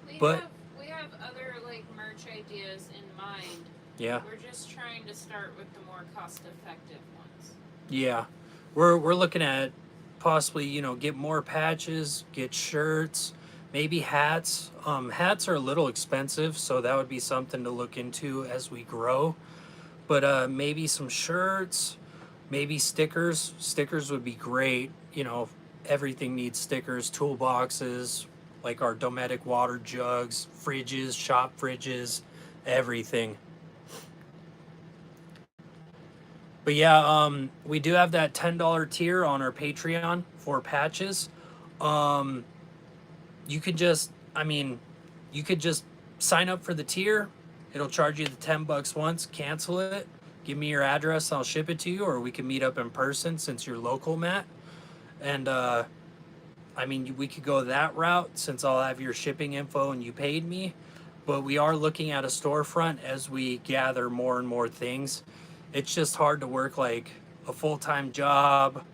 We have other like merch ideas in mind. Yeah. We're just trying to start with the more cost-effective ones. Yeah, we're looking at possibly, you know, get more patches, get shirts, maybe hats. Hats are a little expensive, so that would be something to look into as we grow. But maybe some shirts, maybe stickers. Stickers would be great. You know, everything needs stickers. Toolboxes, like our Dometic water jugs, fridges, shop fridges, everything. But yeah, we do have that $10 tier on our Patreon for patches. You could just, I mean, you could just sign up for the tier. It'll charge you the $10 once, cancel it, give me your address, I'll ship it to you, or we can meet up in person since you're local, Matt. And I mean, we could go that route since I'll have your shipping info and you paid me. But we are looking at a storefront as we gather more and more things. It's just hard to work like a full-time job,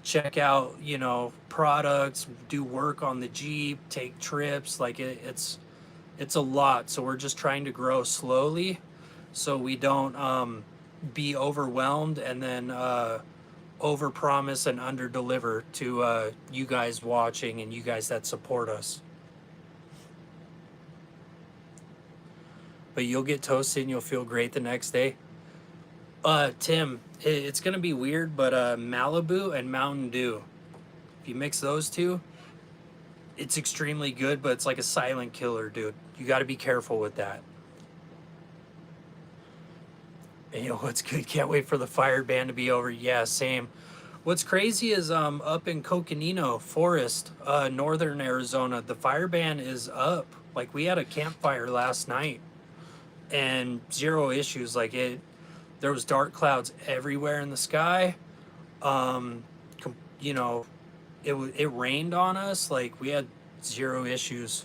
check out, you know, products, do work on the Jeep, take trips. Like it's a lot. So we're just trying to grow slowly so we don't be overwhelmed and then over promise and under deliver to you guys watching and you guys that support us. But you'll get toasted and you'll feel great the next day. Tim, it's gonna be weird, but Malibu and Mountain Dew, if you mix those two, it's extremely good, but it's like a silent killer, dude. You got to be careful with that. And you know what's good? Can't wait for the fire ban to be over. Yeah, same. What's crazy is up in Coconino Forest, northern Arizona, the fire ban is up. Like we had a campfire last night and zero issues. Like there was dark clouds everywhere in the sky. You know, it rained on us. Like we had zero issues.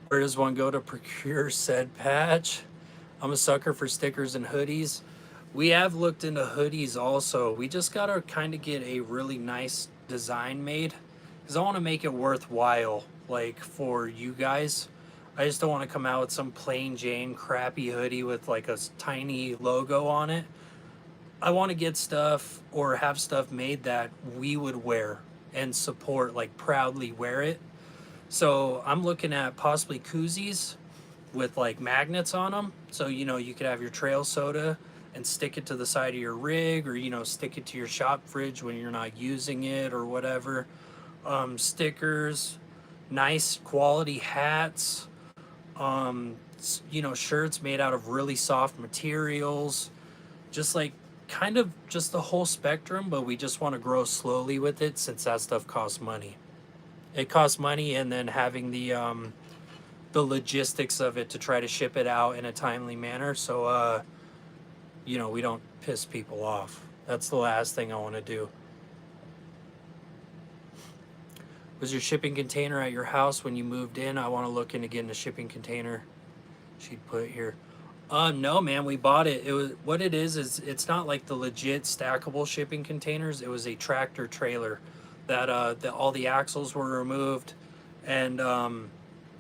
Where does one go to procure said patch? I'm a sucker for stickers and hoodies. We have looked into hoodies also. We just gotta kind of get a really nice design made because I want to make it worthwhile, like for you guys. I just don't want to come out with some plain Jane crappy hoodie with like a tiny logo on it. I want to get stuff or have stuff made that we would wear and support, like proudly wear it. So I'm looking at possibly koozies with like magnets on them. So, you know, you could have your trail soda and stick it to the side of your rig, or, you know, stick it to your shop fridge when you're not using it or whatever. Stickers, nice quality hats, you know, shirts made out of really soft materials, just like kind of just the whole spectrum, but we just want to grow slowly with it since that stuff costs money. It costs money, and then having the logistics of it to try to ship it out in a timely manner, so you know, we don't piss people off. That's the last thing I want to do. Was your shipping container at your house when you moved in? I want to look into getting a shipping container. She'd put here. No, man, we bought it. It was what it is it's not like the legit stackable shipping containers. It was a tractor trailer that all the axles were removed, and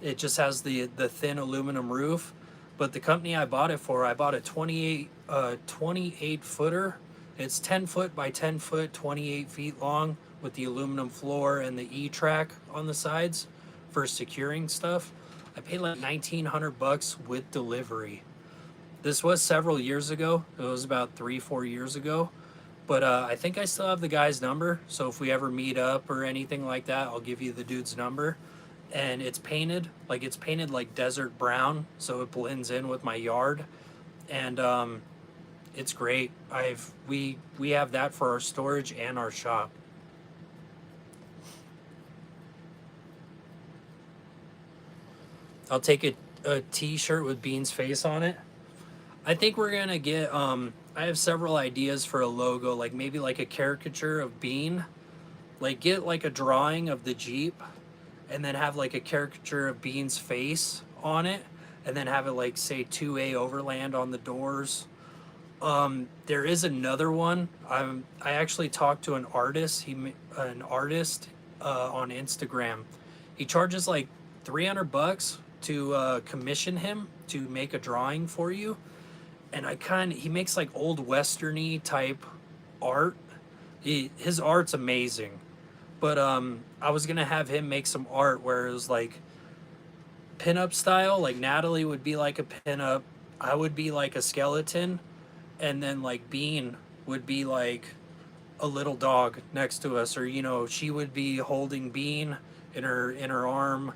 it just has the thin aluminum roof. But the company I bought it for, I bought a 28 footer. It's 10 foot by 10 foot, 28 feet long, with the aluminum floor and the E-track on the sides for securing stuff. I paid like $1,900 with delivery. This was several years ago. It was about 3-4 years ago. But I think I still have the guy's number. So if we ever meet up or anything like that, I'll give you the dude's number. And it's painted like desert brown, so it blends in with my yard. And it's great. We have that for our storage and our shop. I'll take a t-shirt with Bean's face on it. I think we're gonna get I have several ideas for a logo, like maybe like a caricature of Bean. Like get like a drawing of the Jeep and then have like a caricature of Bean's face on it, and then have it like say 2A Overland on the doors. There is another one. I actually talked to an artist. An artist on Instagram. He charges like $300 to commission him to make a drawing for you, and he makes like old westerny type art. His art's amazing, but I was gonna have him make some art where it was like pinup style. Like Natalie would be like a pinup, I would be like a skeleton, and then like Bean would be like a little dog next to us, or she would be holding Bean in her arm,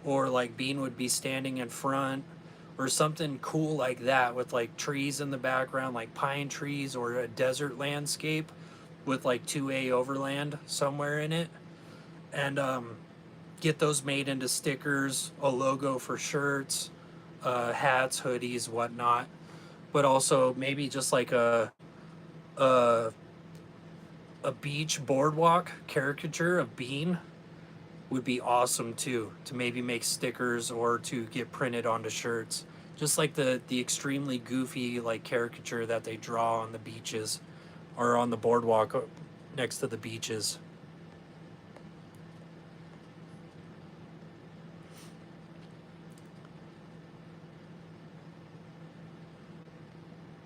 or like Bean would be standing in front, or something cool like that, with like trees in the background, like pine trees, or a desert landscape with like 2A Overland somewhere in it. And get those made into stickers, a logo for shirts, hats, hoodies, whatnot. But also maybe just like a beach boardwalk caricature of Bean would be awesome too, to maybe make stickers or to get printed onto shirts. Just like the extremely goofy like caricature that they draw on the beaches or on the boardwalk next to the beaches.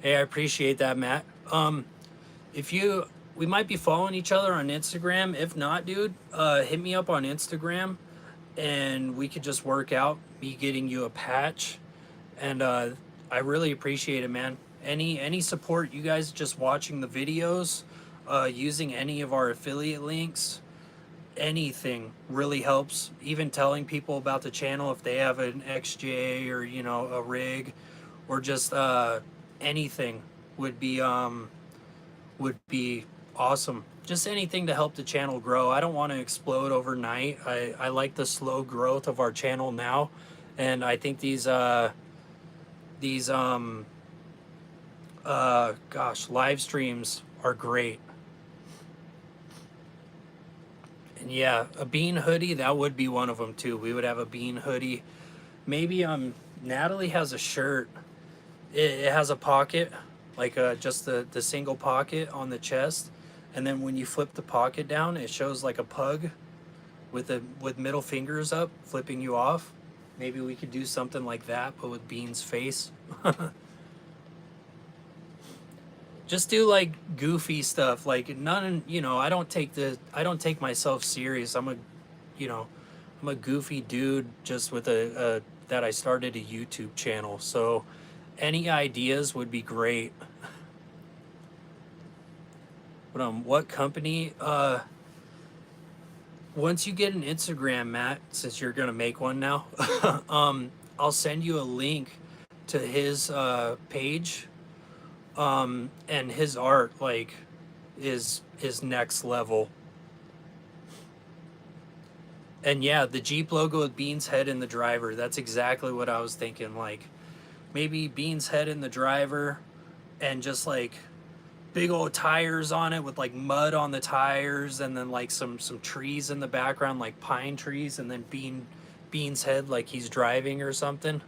Hey, I appreciate that, Matt. We might be following each other on Instagram. If not, dude, hit me up on Instagram, and we could just work out me getting you a patch. And I really appreciate it, man. Any support, you guys just watching the videos, using any of our affiliate links, anything really helps. Even telling people about the channel if they have an XJ or a rig, or just anything would be awesome. Just anything to help the channel grow. I don't want to explode overnight. I like the slow growth of our channel now, and I think these live streams are great. And yeah, a Bean hoodie, that would be one of them too. We would have a Bean hoodie. Maybe Natalie has a shirt. It has a pocket, like just the single pocket on the chest, and then when you flip the pocket down, it shows like a pug with middle fingers up, flipping you off. Maybe we could do something like that, but with Bean's face. Just do like goofy stuff, like none. I don't take myself serious. I'm a goofy dude, just with that I started a YouTube channel. So any ideas would be great. But what company? Once you get an Instagram, Matt, since you're gonna make one now, I'll send you a link to his page. And his art is next level. And yeah, the Jeep logo with Bean's head in the driver. That's exactly what I was thinking. Like maybe Bean's head in the driver, and just like big old tires on it with like mud on the tires, and then like some trees in the background, like pine trees, and then Bean's head like he's driving or something.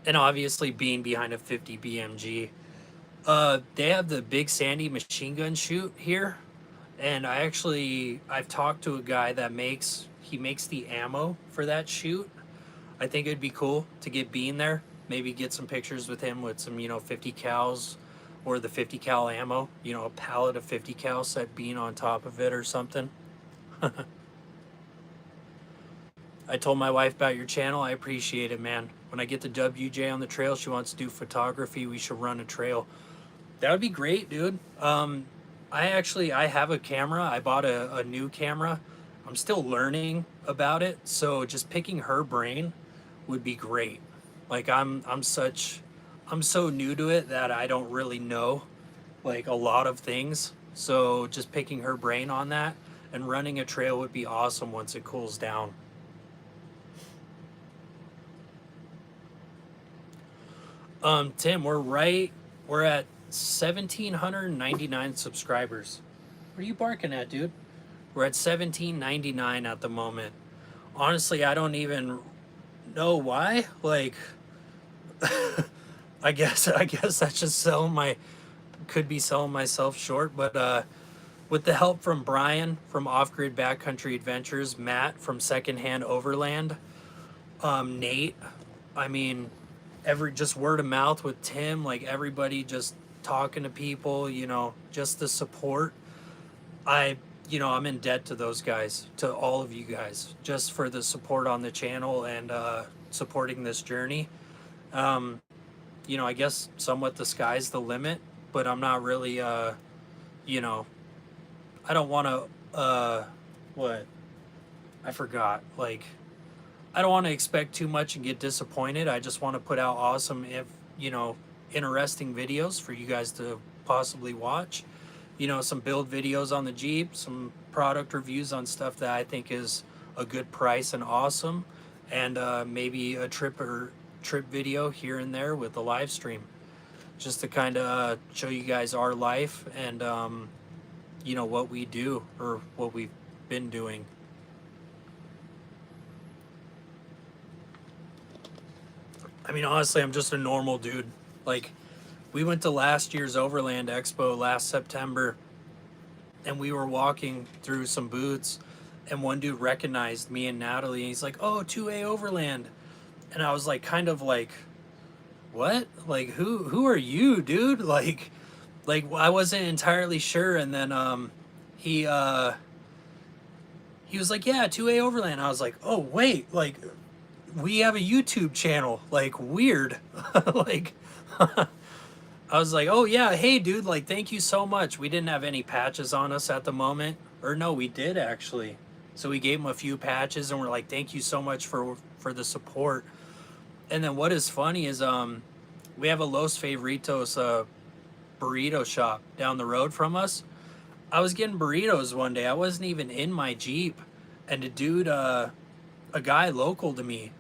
And obviously Bean behind a 50 BMG. They have the Big Sandy machine gun shoot here, and I've talked to a guy that makes the ammo for that shoot. I think it'd be cool to get Bean there, maybe get some pictures with him with some 50 cals or the 50 cal ammo, a pallet of 50 cal, set Bean on top of it or something. I told my wife about your channel. I appreciate it, man. When I get the WJ on the trail, she wants to do photography. We should run a trail. That would be great, dude. I have a camera. I bought a new camera. I'm still learning about it, so just picking her brain would be great. Like I'm so new to it that I don't really know like a lot of things. So just picking her brain on that and running a trail would be awesome once it cools down. Tim, we're at 1,799 subscribers. What are you barking at, dude? We're at 1,799 at the moment. Honestly, I don't even know why. Like, I guess that's just could be selling myself short. But with the help from Brian from Off Grid Backcountry Adventures, Matt from Secondhand Overland, Nate, I mean, just word of mouth with Tim, like everybody just talking to people, just the support. I'm in debt to those guys, to all of you guys, just for the support on the channel and supporting this journey. I guess somewhat the sky's the limit, but I'm not really, I don't want to, what? I forgot. Like, I don't want to expect too much and get disappointed. I just want to put out awesome, interesting videos for you guys to possibly watch. Some build videos on the Jeep, some product reviews on stuff that I think is a good price and awesome, and maybe a trip video here and there with a live stream, just to kind of show you guys our life and what we do or what we've been doing. I mean, honestly, I'm just a normal dude. Like, we went to last year's Overland Expo last September, and we were walking through some booths, and one dude recognized me and Natalie, and he's like, "Oh, 2A Overland." And I was like, kind of like, what? Like, who are you, dude? Like I wasn't entirely sure. And then he was like, "Yeah, 2A Overland." I was like, "Oh, wait, like, we have a YouTube channel, like, weird." Like, I was like, "Oh yeah, hey dude, like, thank you so much." We didn't have any patches on us at the moment, or no, we did actually. So we gave him a few patches, and we're like, "Thank you so much for the support." And then what is funny is we have a Los Favoritos burrito shop down the road from us. I was getting burritos one day. I wasn't even in my Jeep, and a dude, a guy local to me,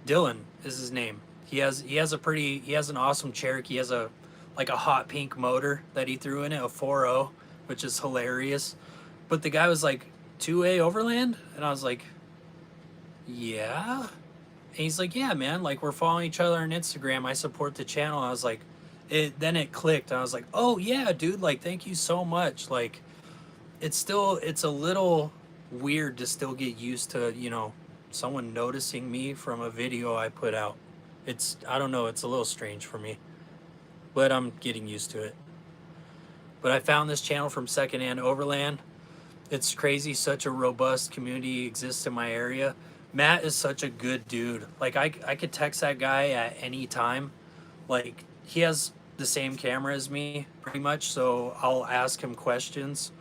Dylan is his name. He has an awesome Cherokee. He has a hot pink motor that he threw in it, a 4.0, which is hilarious. But the guy was like, "2A Overland?" And I was like, "Yeah." And he's like, "Yeah, man, like, we're following each other on Instagram. I support the channel." I was like, then it clicked, and I was like, "Oh yeah, dude, like, thank you so much." Like, it's a little weird to still get used to, someone noticing me from a video I put out. I don't know, it's a little strange for me, but I'm getting used to it. But I found this channel from Secondhand Overland. It's crazy, such a robust community exists in my area. Matt is such a good dude. Like, I could text that guy at any time. Like, he has the same camera as me, pretty much, so I'll ask him questions.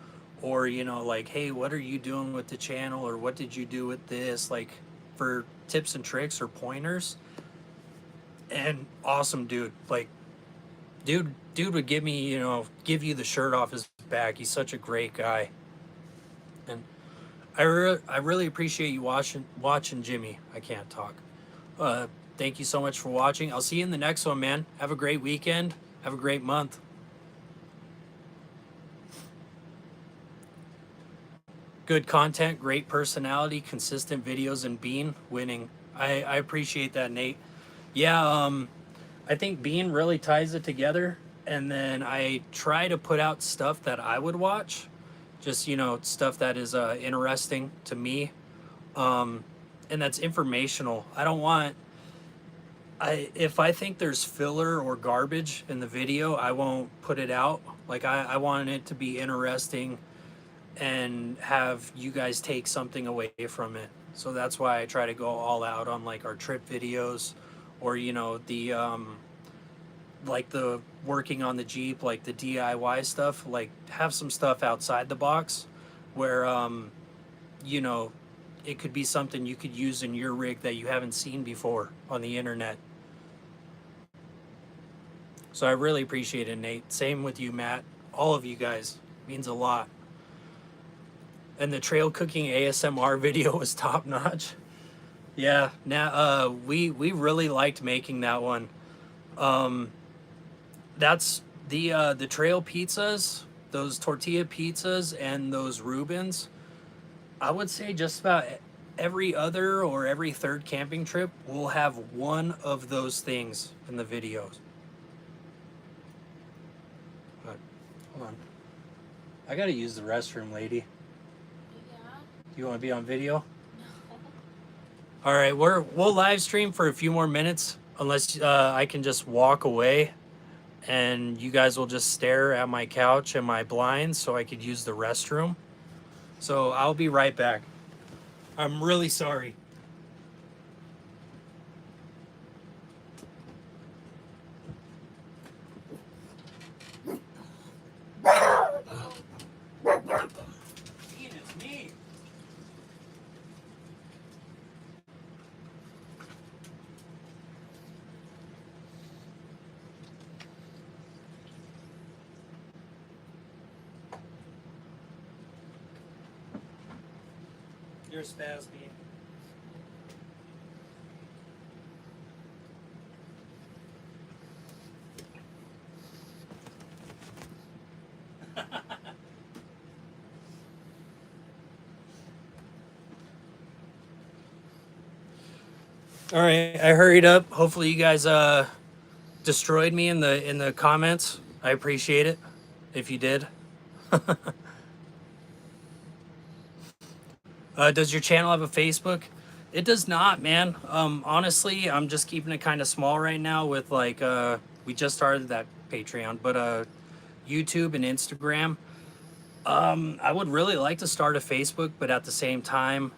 Or, like, "Hey, what are you doing with the channel?" Or, "What did you do with this?" Like, for tips and tricks or pointers. And awesome dude. Like, dude would give you the shirt off his back. He's such a great guy. And I really appreciate you watching Jimmy. I can't talk. Thank you so much for watching. I'll see you in the next one, man. Have a great weekend. Have a great month. Good content, great personality, consistent videos, and Bean winning. I appreciate that, Nate. Yeah, I think Bean really ties it together. And then I try to put out stuff that I would watch. Just, you know, stuff that is interesting to me. And that's informational. I don't want... if I think there's filler or garbage in the video, I won't put it out. Like, I want it to be interesting and have you guys take something away from it. So that's why I try to go all out on like our trip videos, or you know, the like the working on the Jeep, like the DIY stuff. Like, have some stuff outside the box where you know, it could be something you could use in your rig that you haven't seen before on the internet. So I really appreciate it, Nate. Same with you, Matt. All of you guys. Means a lot. And the trail cooking ASMR video was top notch. Yeah, now we really liked making that one. That's the trail pizzas, those tortilla pizzas and those Reubens. I would say just about every other or every third camping trip we'll have one of those things in the videos. But, hold on. I gotta use the restroom, lady. You want to be on video? No. All right, we'll live stream for a few more minutes, unless I can just walk away, and you guys will just stare at my couch and my blinds so I could use the restroom. So I'll be right back. I'm really sorry. It's me. You're a spaz, Bean. All right, I hurried up. Hopefully you guys destroyed me in the comments. I appreciate it if you did. Does your channel have a Facebook? It does not, man. Honestly, I'm just keeping it kind of small right now with like we just started that Patreon, but YouTube and Instagram. I would really like to start a Facebook, but at the same time,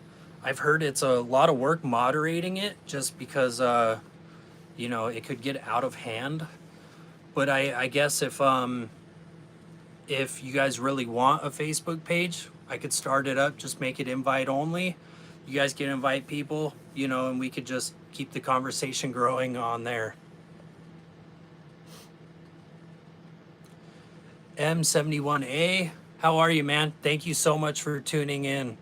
I've heard it's a lot of work moderating it just because you know, it could get out of hand. But I guess if you guys really want a Facebook page, I could start it up, just make it invite only. You guys can invite people, you know, and we could just keep the conversation growing on there. M71A, how are you, man? Thank you so much for tuning in.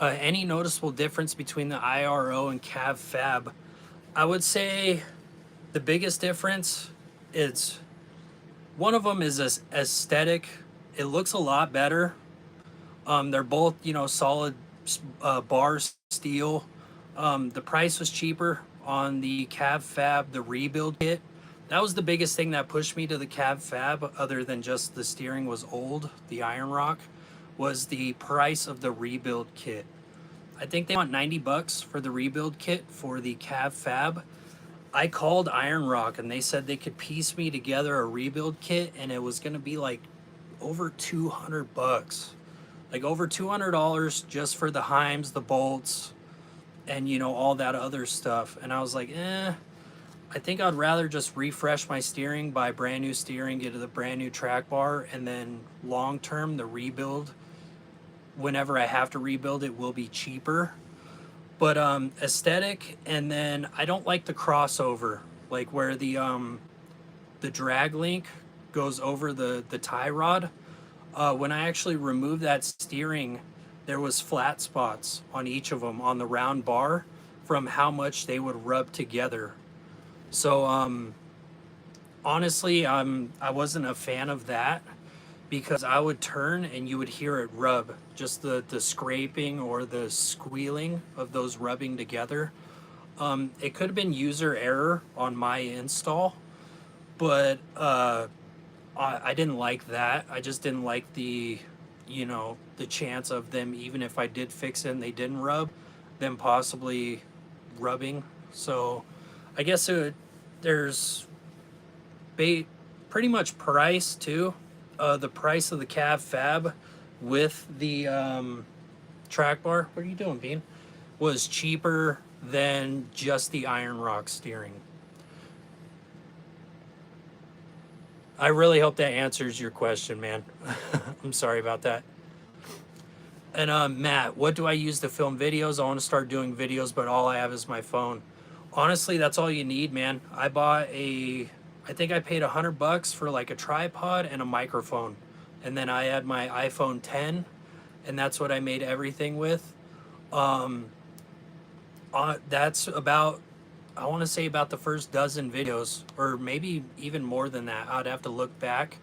Any noticeable difference between the IRO and Cav Fab? I would say the biggest difference is one of them is aesthetic. It looks a lot better. They're both, you know, solid bar steel. The price was cheaper on the Cav Fab, the rebuild kit. That was the biggest thing that pushed me to the Cav Fab, other than just the steering was old, the Iron Rock, was the price of the rebuild kit. I think they want 90 bucks for the rebuild kit for the Cav Fab. I called Iron Rock and they said they could piece me together a rebuild kit, and it was gonna be like over 200 bucks. Like over $200 just for the Heims, the bolts, and you know, all that other stuff. And I was like, I think I'd rather just refresh my steering, buy brand new steering, get the brand new track bar, and then long term the rebuild, whenever I have to rebuild it, will be cheaper. But aesthetic, and then I don't like the crossover, like where the drag link goes over the tie rod. When I actually removed that steering, there was flat spots on each of them on the round bar from how much they would rub together So honestly, I wasn't a fan of that because I would turn and you would hear it rub, just the scraping or the squealing of those rubbing together. It could have been user error on my install, but I didn't like that. I just didn't like the, you know, the chance of them, even if I did fix it and they didn't rub, them possibly rubbing. So I guess there's pretty much price too. The price of the cab fab with the track bar, what are you doing, Bean? Was cheaper than just the iron rock steering. I really hope that answers your question, man. I'm sorry about that. And Matt, what do I use to film videos? I want to start doing videos, but all I have is my phone. Honestly, that's all you need, man. I think I paid $100 for like a tripod and a microphone, and then I had my iPhone 10, and that's what I made everything with. Um, that's about, I want to say about the first dozen videos, or maybe even more than that. I'd have to look back,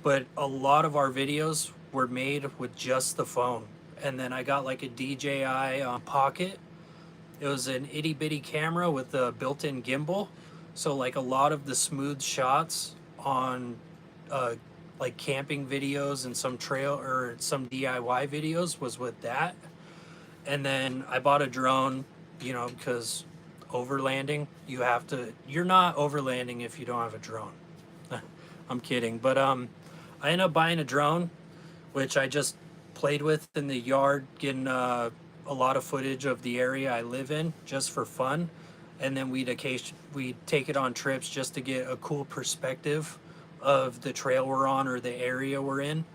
but a lot of our videos were made with just the phone. And then I got like a DJI Pocket. It was an itty bitty camera with a built-in gimbal, so like a lot of the smooth shots on uh, like camping videos and some trail or some DIY videos was with that. And then I bought a drone, you know, because overlanding, you're not overlanding if you don't have a drone. I'm kidding, but I ended up buying a drone, which I just played with in the yard, getting a lot of footage of the area I live in just for fun, and then we'd take it on trips just to get a cool perspective of the trail we're on or the area we're in.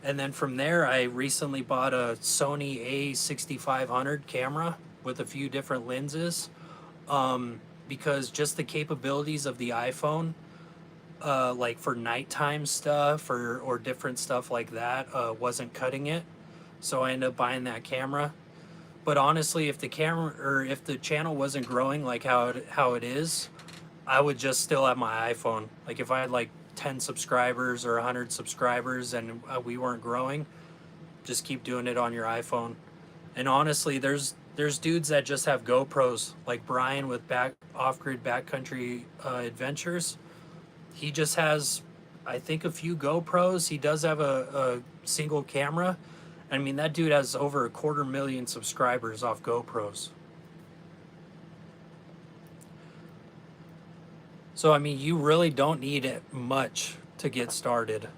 And then from there, I recently bought a Sony A6500 camera with a few different lenses, because just the capabilities of the iPhone, like for nighttime stuff or different stuff like that, wasn't cutting it. So I ended up buying that camera. But honestly, if the camera or if the channel wasn't growing like how it is, I would just still have my iPhone. Like if I had like 10 subscribers or 100 subscribers and we weren't growing, just keep doing it on your iPhone. And honestly, there's dudes that just have GoPros, like Brian with back off-grid backcountry adventures. He just has, I think, a few GoPros. He does have a single camera. I mean, that dude has over 250,000 subscribers off GoPros. So, I mean, you really don't need it much to get started.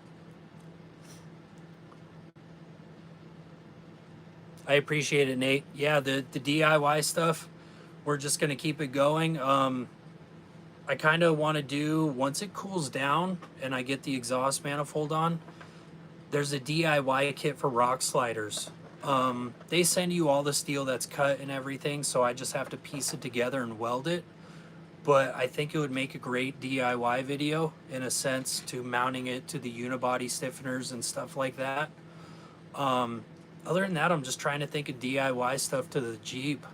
I appreciate it, Nate. Yeah, the DIY stuff, we're just going to keep it going. I kind of want to do, once it cools down and I get the exhaust manifold on, there's a DIY kit for rock sliders. They send you all the steel that's cut and everything, so I just have to piece it together and weld it. But I think it would make a great DIY video in a sense to mounting it to the unibody stiffeners and stuff like that. Other than that, I'm just trying to think of DIY stuff to the Jeep.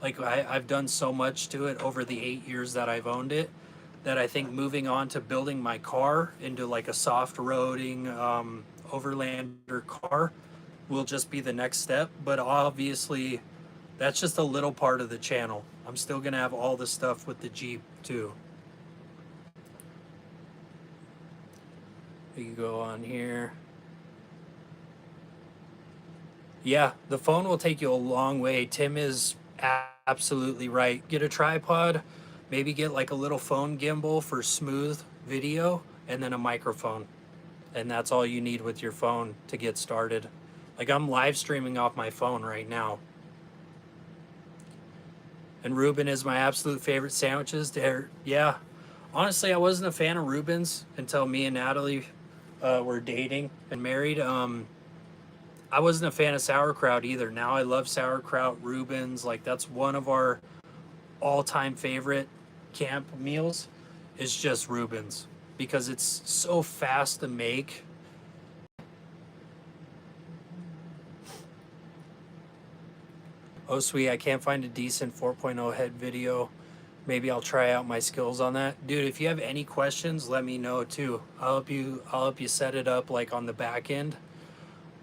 Like I've done so much to it over the 8 years that I've owned it that I think moving on to building my car into like a soft roading overlander car will just be the next step. But obviously, that's just a little part of the channel. I'm still gonna have all the stuff with the Jeep too. We can go on here. Yeah, the phone will take you a long way. Tim is absolutely right. Get a tripod, maybe get like a little phone gimbal for smooth video, and then a microphone. And that's all you need with your phone to get started. Like I'm live streaming off my phone right now. And Reuben is my absolute favorite sandwiches. Yeah. Honestly, I wasn't a fan of Reuben's until me and Natalie were dating and married. I wasn't a fan of sauerkraut either. Now I love sauerkraut, Reuben's. Like that's one of our all-time favorite camp meals is just Reuben's because it's so fast to make. Oh, sweet. I can't find a decent 4.0 head video. maybe I'll try out my skills on that. Dude, if you have any questions, let me know too. I'll help you set it up like on the back end.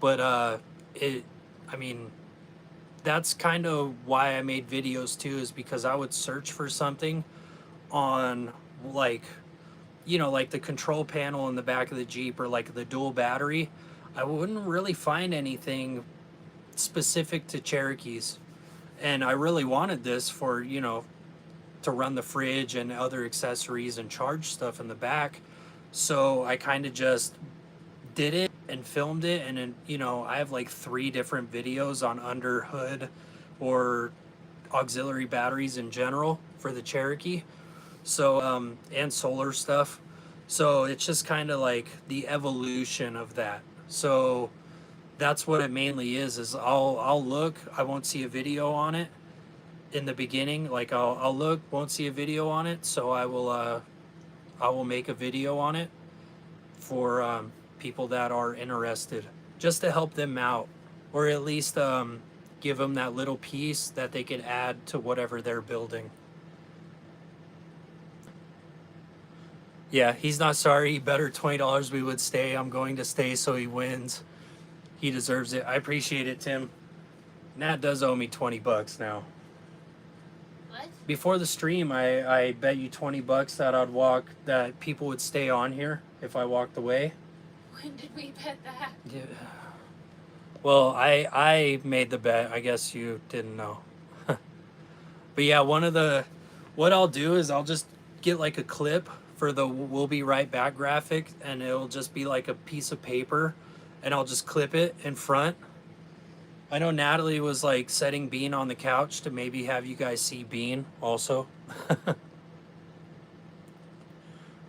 But it I mean, that's kind of why I made videos too, is because I would search for something on like, like the control panel in the back of the Jeep or like the dual battery. I wouldn't really find anything specific to Cherokees. And I really wanted this for, to run the fridge and other accessories and charge stuff in the back. So I kind of just did it and filmed it. And then, I have like 3 different videos on under hood or auxiliary batteries in general for the Cherokee. So, and solar stuff. So it's just kind of like the evolution of that. So that's what it mainly is I'll look, I won't see a video on it in the beginning. Like I'll look, won't see a video on it. So I will make a video on it for people that are interested, just to help them out, or at least give them that little piece that they could add to whatever they're building. Yeah, he's not sorry. He better $20 we would stay. I'm going to stay so he wins. He deserves it. I appreciate it, Tim. Nat does owe me $20 now. What? Before the stream, I bet you $20 that people would stay on here if I walked away. When did we bet that? Yeah. Well, I made the bet. I guess you didn't know. But yeah, what I'll do is I'll just get like a clip for the "We'll be right back" graphic, and it'll just be like a piece of paper, and I'll just clip it in front. I know Natalie was like setting Bean on the couch to maybe have you guys see Bean also.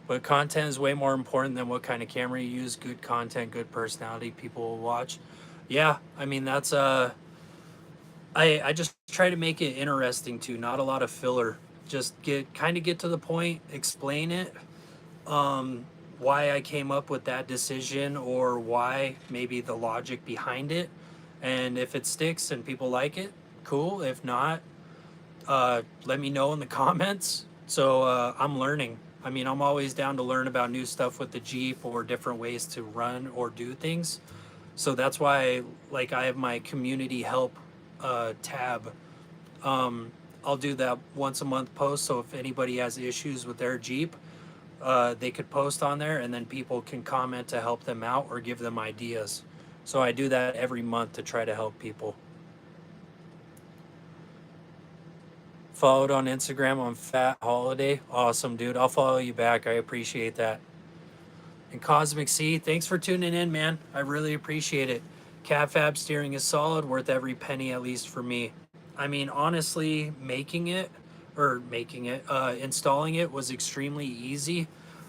But content is way more important than what kind of camera you use. Good content, good personality, people will watch. Yeah, I mean, that's I just try to make it interesting too, not a lot of filler. Just get to the point, explain it, why I came up with that decision, or why maybe the logic behind it. And if it sticks and people like it, cool. If not, let me know in the comments. So I'm learning. I mean, I'm always down to learn about new stuff with the Jeep or different ways to run or do things. So that's why, like, I have my community help tab. I'll do that once a month post. So if anybody has issues with their Jeep, they could post on there, and then people can comment to help them out or give them ideas. So I do that every month to try to help people. Followed on Instagram on Fat Holiday. Awesome, dude. I'll follow you back. I appreciate that. And Cosmic C, thanks for tuning in, man. I really appreciate it. Cat Fab steering is solid, worth every penny, at least for me. I mean, honestly, installing it was extremely easy.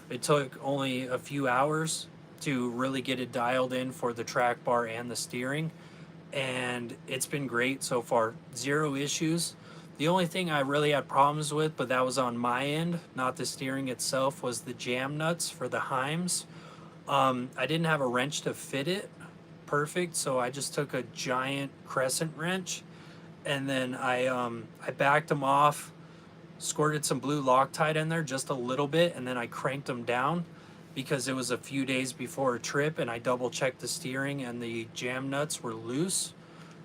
It took only a few hours to really get it dialed in for the track bar and the steering. And it's been great so far. 0 issues. The only thing I really had problems with, but that was on my end, not the steering itself, was the jam nuts for the Heims. I didn't have a wrench to fit it perfect, so I just took a giant crescent wrench, and then I backed them off, squirted some blue Loctite in there just a little bit, and then I cranked them down because it was a few days before a trip, and I double checked the steering and the jam nuts were loose.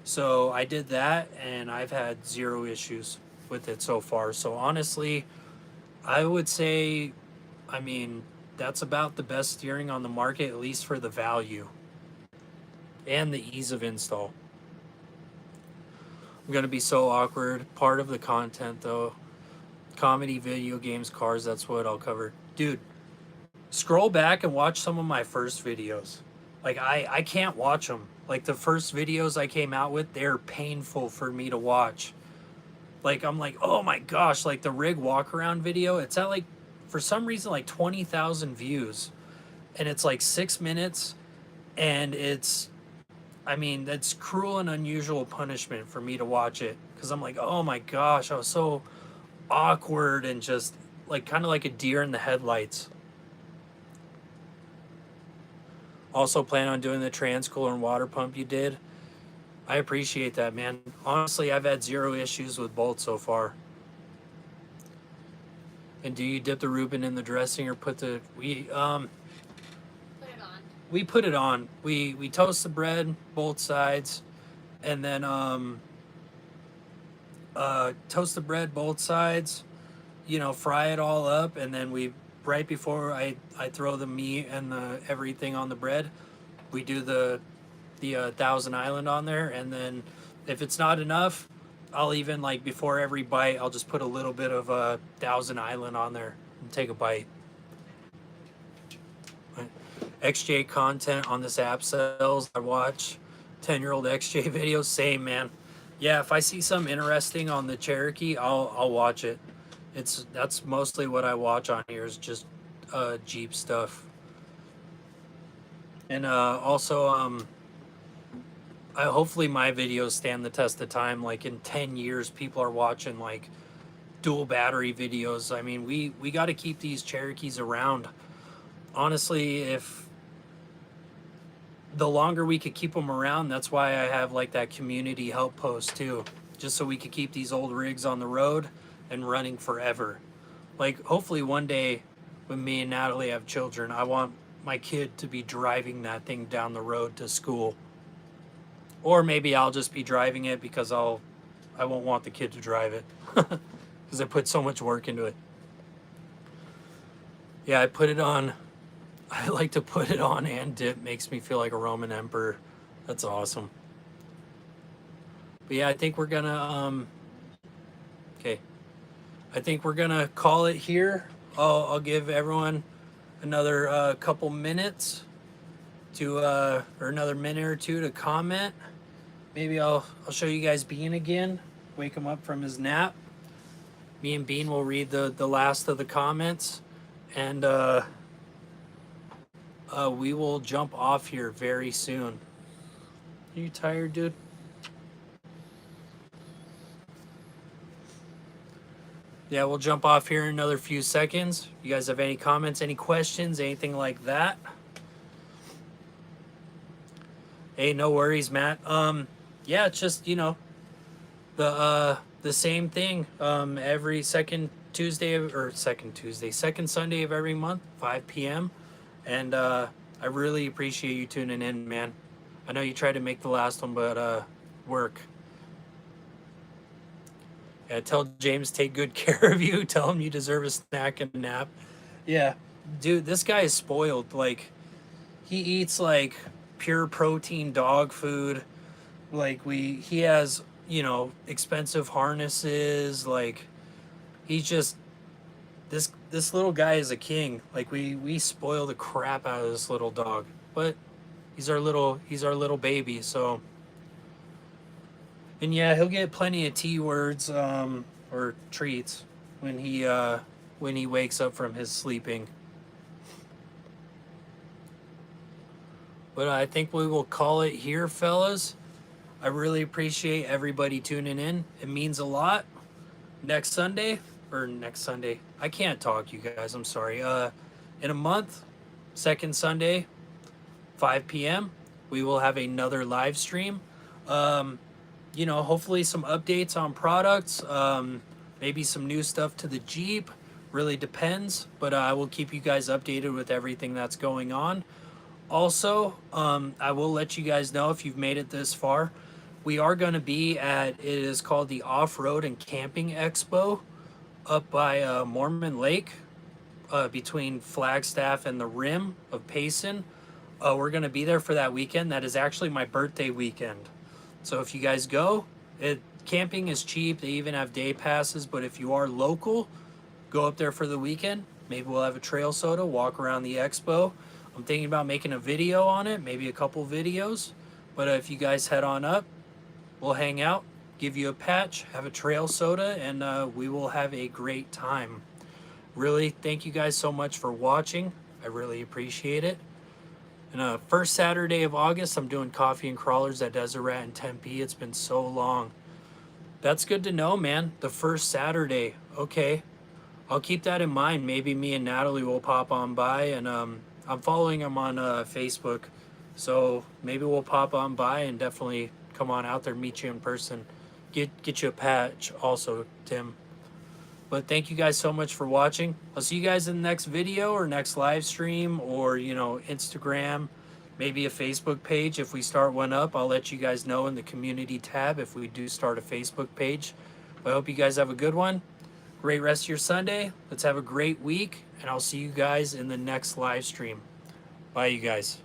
So I did that, and I've had 0 issues with it so far. So honestly, I would say, I mean, that's about the best steering on the market, at least for the value and the ease of install. I'm going to be so awkward. Part of the content, though. Comedy, video games, cars, that's what I'll cover. Dude, scroll back and watch some of my first videos. Like, I can't watch them. Like, the first videos I came out with, they're painful for me to watch. Like, I'm like, oh my gosh, like the rig walk around video, it's at like, for some reason, like 20,000 views. And it's like 6 minutes, and it's, I mean, that's cruel and unusual punishment for me to watch it. Because I'm like, oh my gosh, I was so awkward and just like kind of like a deer in the headlights. Also plan on doing the trans cooler and water pump you did. I appreciate that, man. Honestly, I've had 0 issues with both so far. And do you dip the Reuben in the dressing or put the Put it on. we put it on. We toast the bread both sides, and then toast the bread both sides. You know, fry it all up, and then we right before I throw the meat and the everything on the bread, we do the Thousand Island on there, and then if it's not enough, I'll even like before every bite, I'll just put a little bit of Thousand Island on there and take a bite. XJ content on this app sells. I watch 10-year-old XJ videos. Same, man. Yeah, if I see something interesting on the Cherokee, I'll watch it. That's mostly what I watch on here is just Jeep stuff. And also hopefully my videos stand the test of time. Like in 10 years, people are watching like dual battery videos. I mean, we got to keep these Cherokees around. Honestly, if the longer we could keep them around, that's why I have like that community help post too, just so we could keep these old rigs on the road and running forever. Like hopefully one day when me and Natalie have children, I want my kid to be driving that thing down the road to school. Or maybe I'll just be driving it because I won't want the kid to drive it because I put so much work into it. Yeah, I put it on. I like to put it on and dip. Makes me feel like a Roman emperor. That's awesome. But yeah, I think we're gonna okay. I think we're gonna call it here. I'll give everyone another couple minutes to or another minute or two to comment. Maybe I'll show you guys Bean again. Wake him up from his nap. Me and Bean will read the last of the comments, and we will jump off here very soon. Are you tired, dude? Yeah, we'll jump off here in another few seconds. You guys have any comments, any questions, anything like that? Hey, no worries, Matt. Yeah, it's just, you know, the same thing. Every second Sunday of every month, 5 p.m. And I really appreciate you tuning in, man. I know you tried to make the last one, but work. Yeah, tell James take good care of you. Tell him you deserve a snack and a nap. Yeah, dude, this guy is spoiled. Like, he eats like pure protein dog food. Like he has, you know, expensive harnesses. Like, he's just this little guy is a king. Like we spoil the crap out of this little dog, but he's our little baby. So, and yeah, he'll get plenty of T words or treats when he wakes up from his sleeping. But I think we will call it here, fellas. I really appreciate everybody tuning in. It means a lot. Next Sunday, I can't talk, you guys. I'm sorry. In a month, second Sunday, 5 p.m., we will have another live stream. You know, hopefully some updates on products, maybe some new stuff to the Jeep. Really depends, but I will keep you guys updated with everything that's going on. Also, I will let you guys know if you've made it this far, we are going to be at, it is called the Off-Road and Camping Expo up by Mormon Lake, between Flagstaff and the rim of Payson. We're going to be there for that weekend. That is actually my birthday weekend. So if you guys go, camping is cheap. They even have day passes, but if you are local, go up there for the weekend. Maybe we'll have a trail soda, walk around the expo. I'm thinking about making a video on it, maybe a couple videos. But if you guys head on up, we'll hang out, give you a patch, have a trail soda, and we will have a great time. Really, thank you guys so much for watching. I really appreciate it. And first Saturday of August, I'm doing coffee and crawlers at Desert Rat in Tempe. It's been so long. That's good to know, man. The first Saturday. Okay. I'll keep that in mind. Maybe me and Natalie will pop on by, and I'm following him on Facebook, so maybe we'll pop on by and definitely come on out there, meet you in person, get you a patch also, Tim. But thank you guys so much for watching. I'll see you guys in the next video or next live stream, or Instagram, maybe a Facebook page. If we start one up, I'll let you guys know in the community tab if we do start a Facebook page. But I hope you guys have a good one. Great rest of your Sunday. Let's have a great week, and I'll see you guys in the next live stream. Bye, you guys.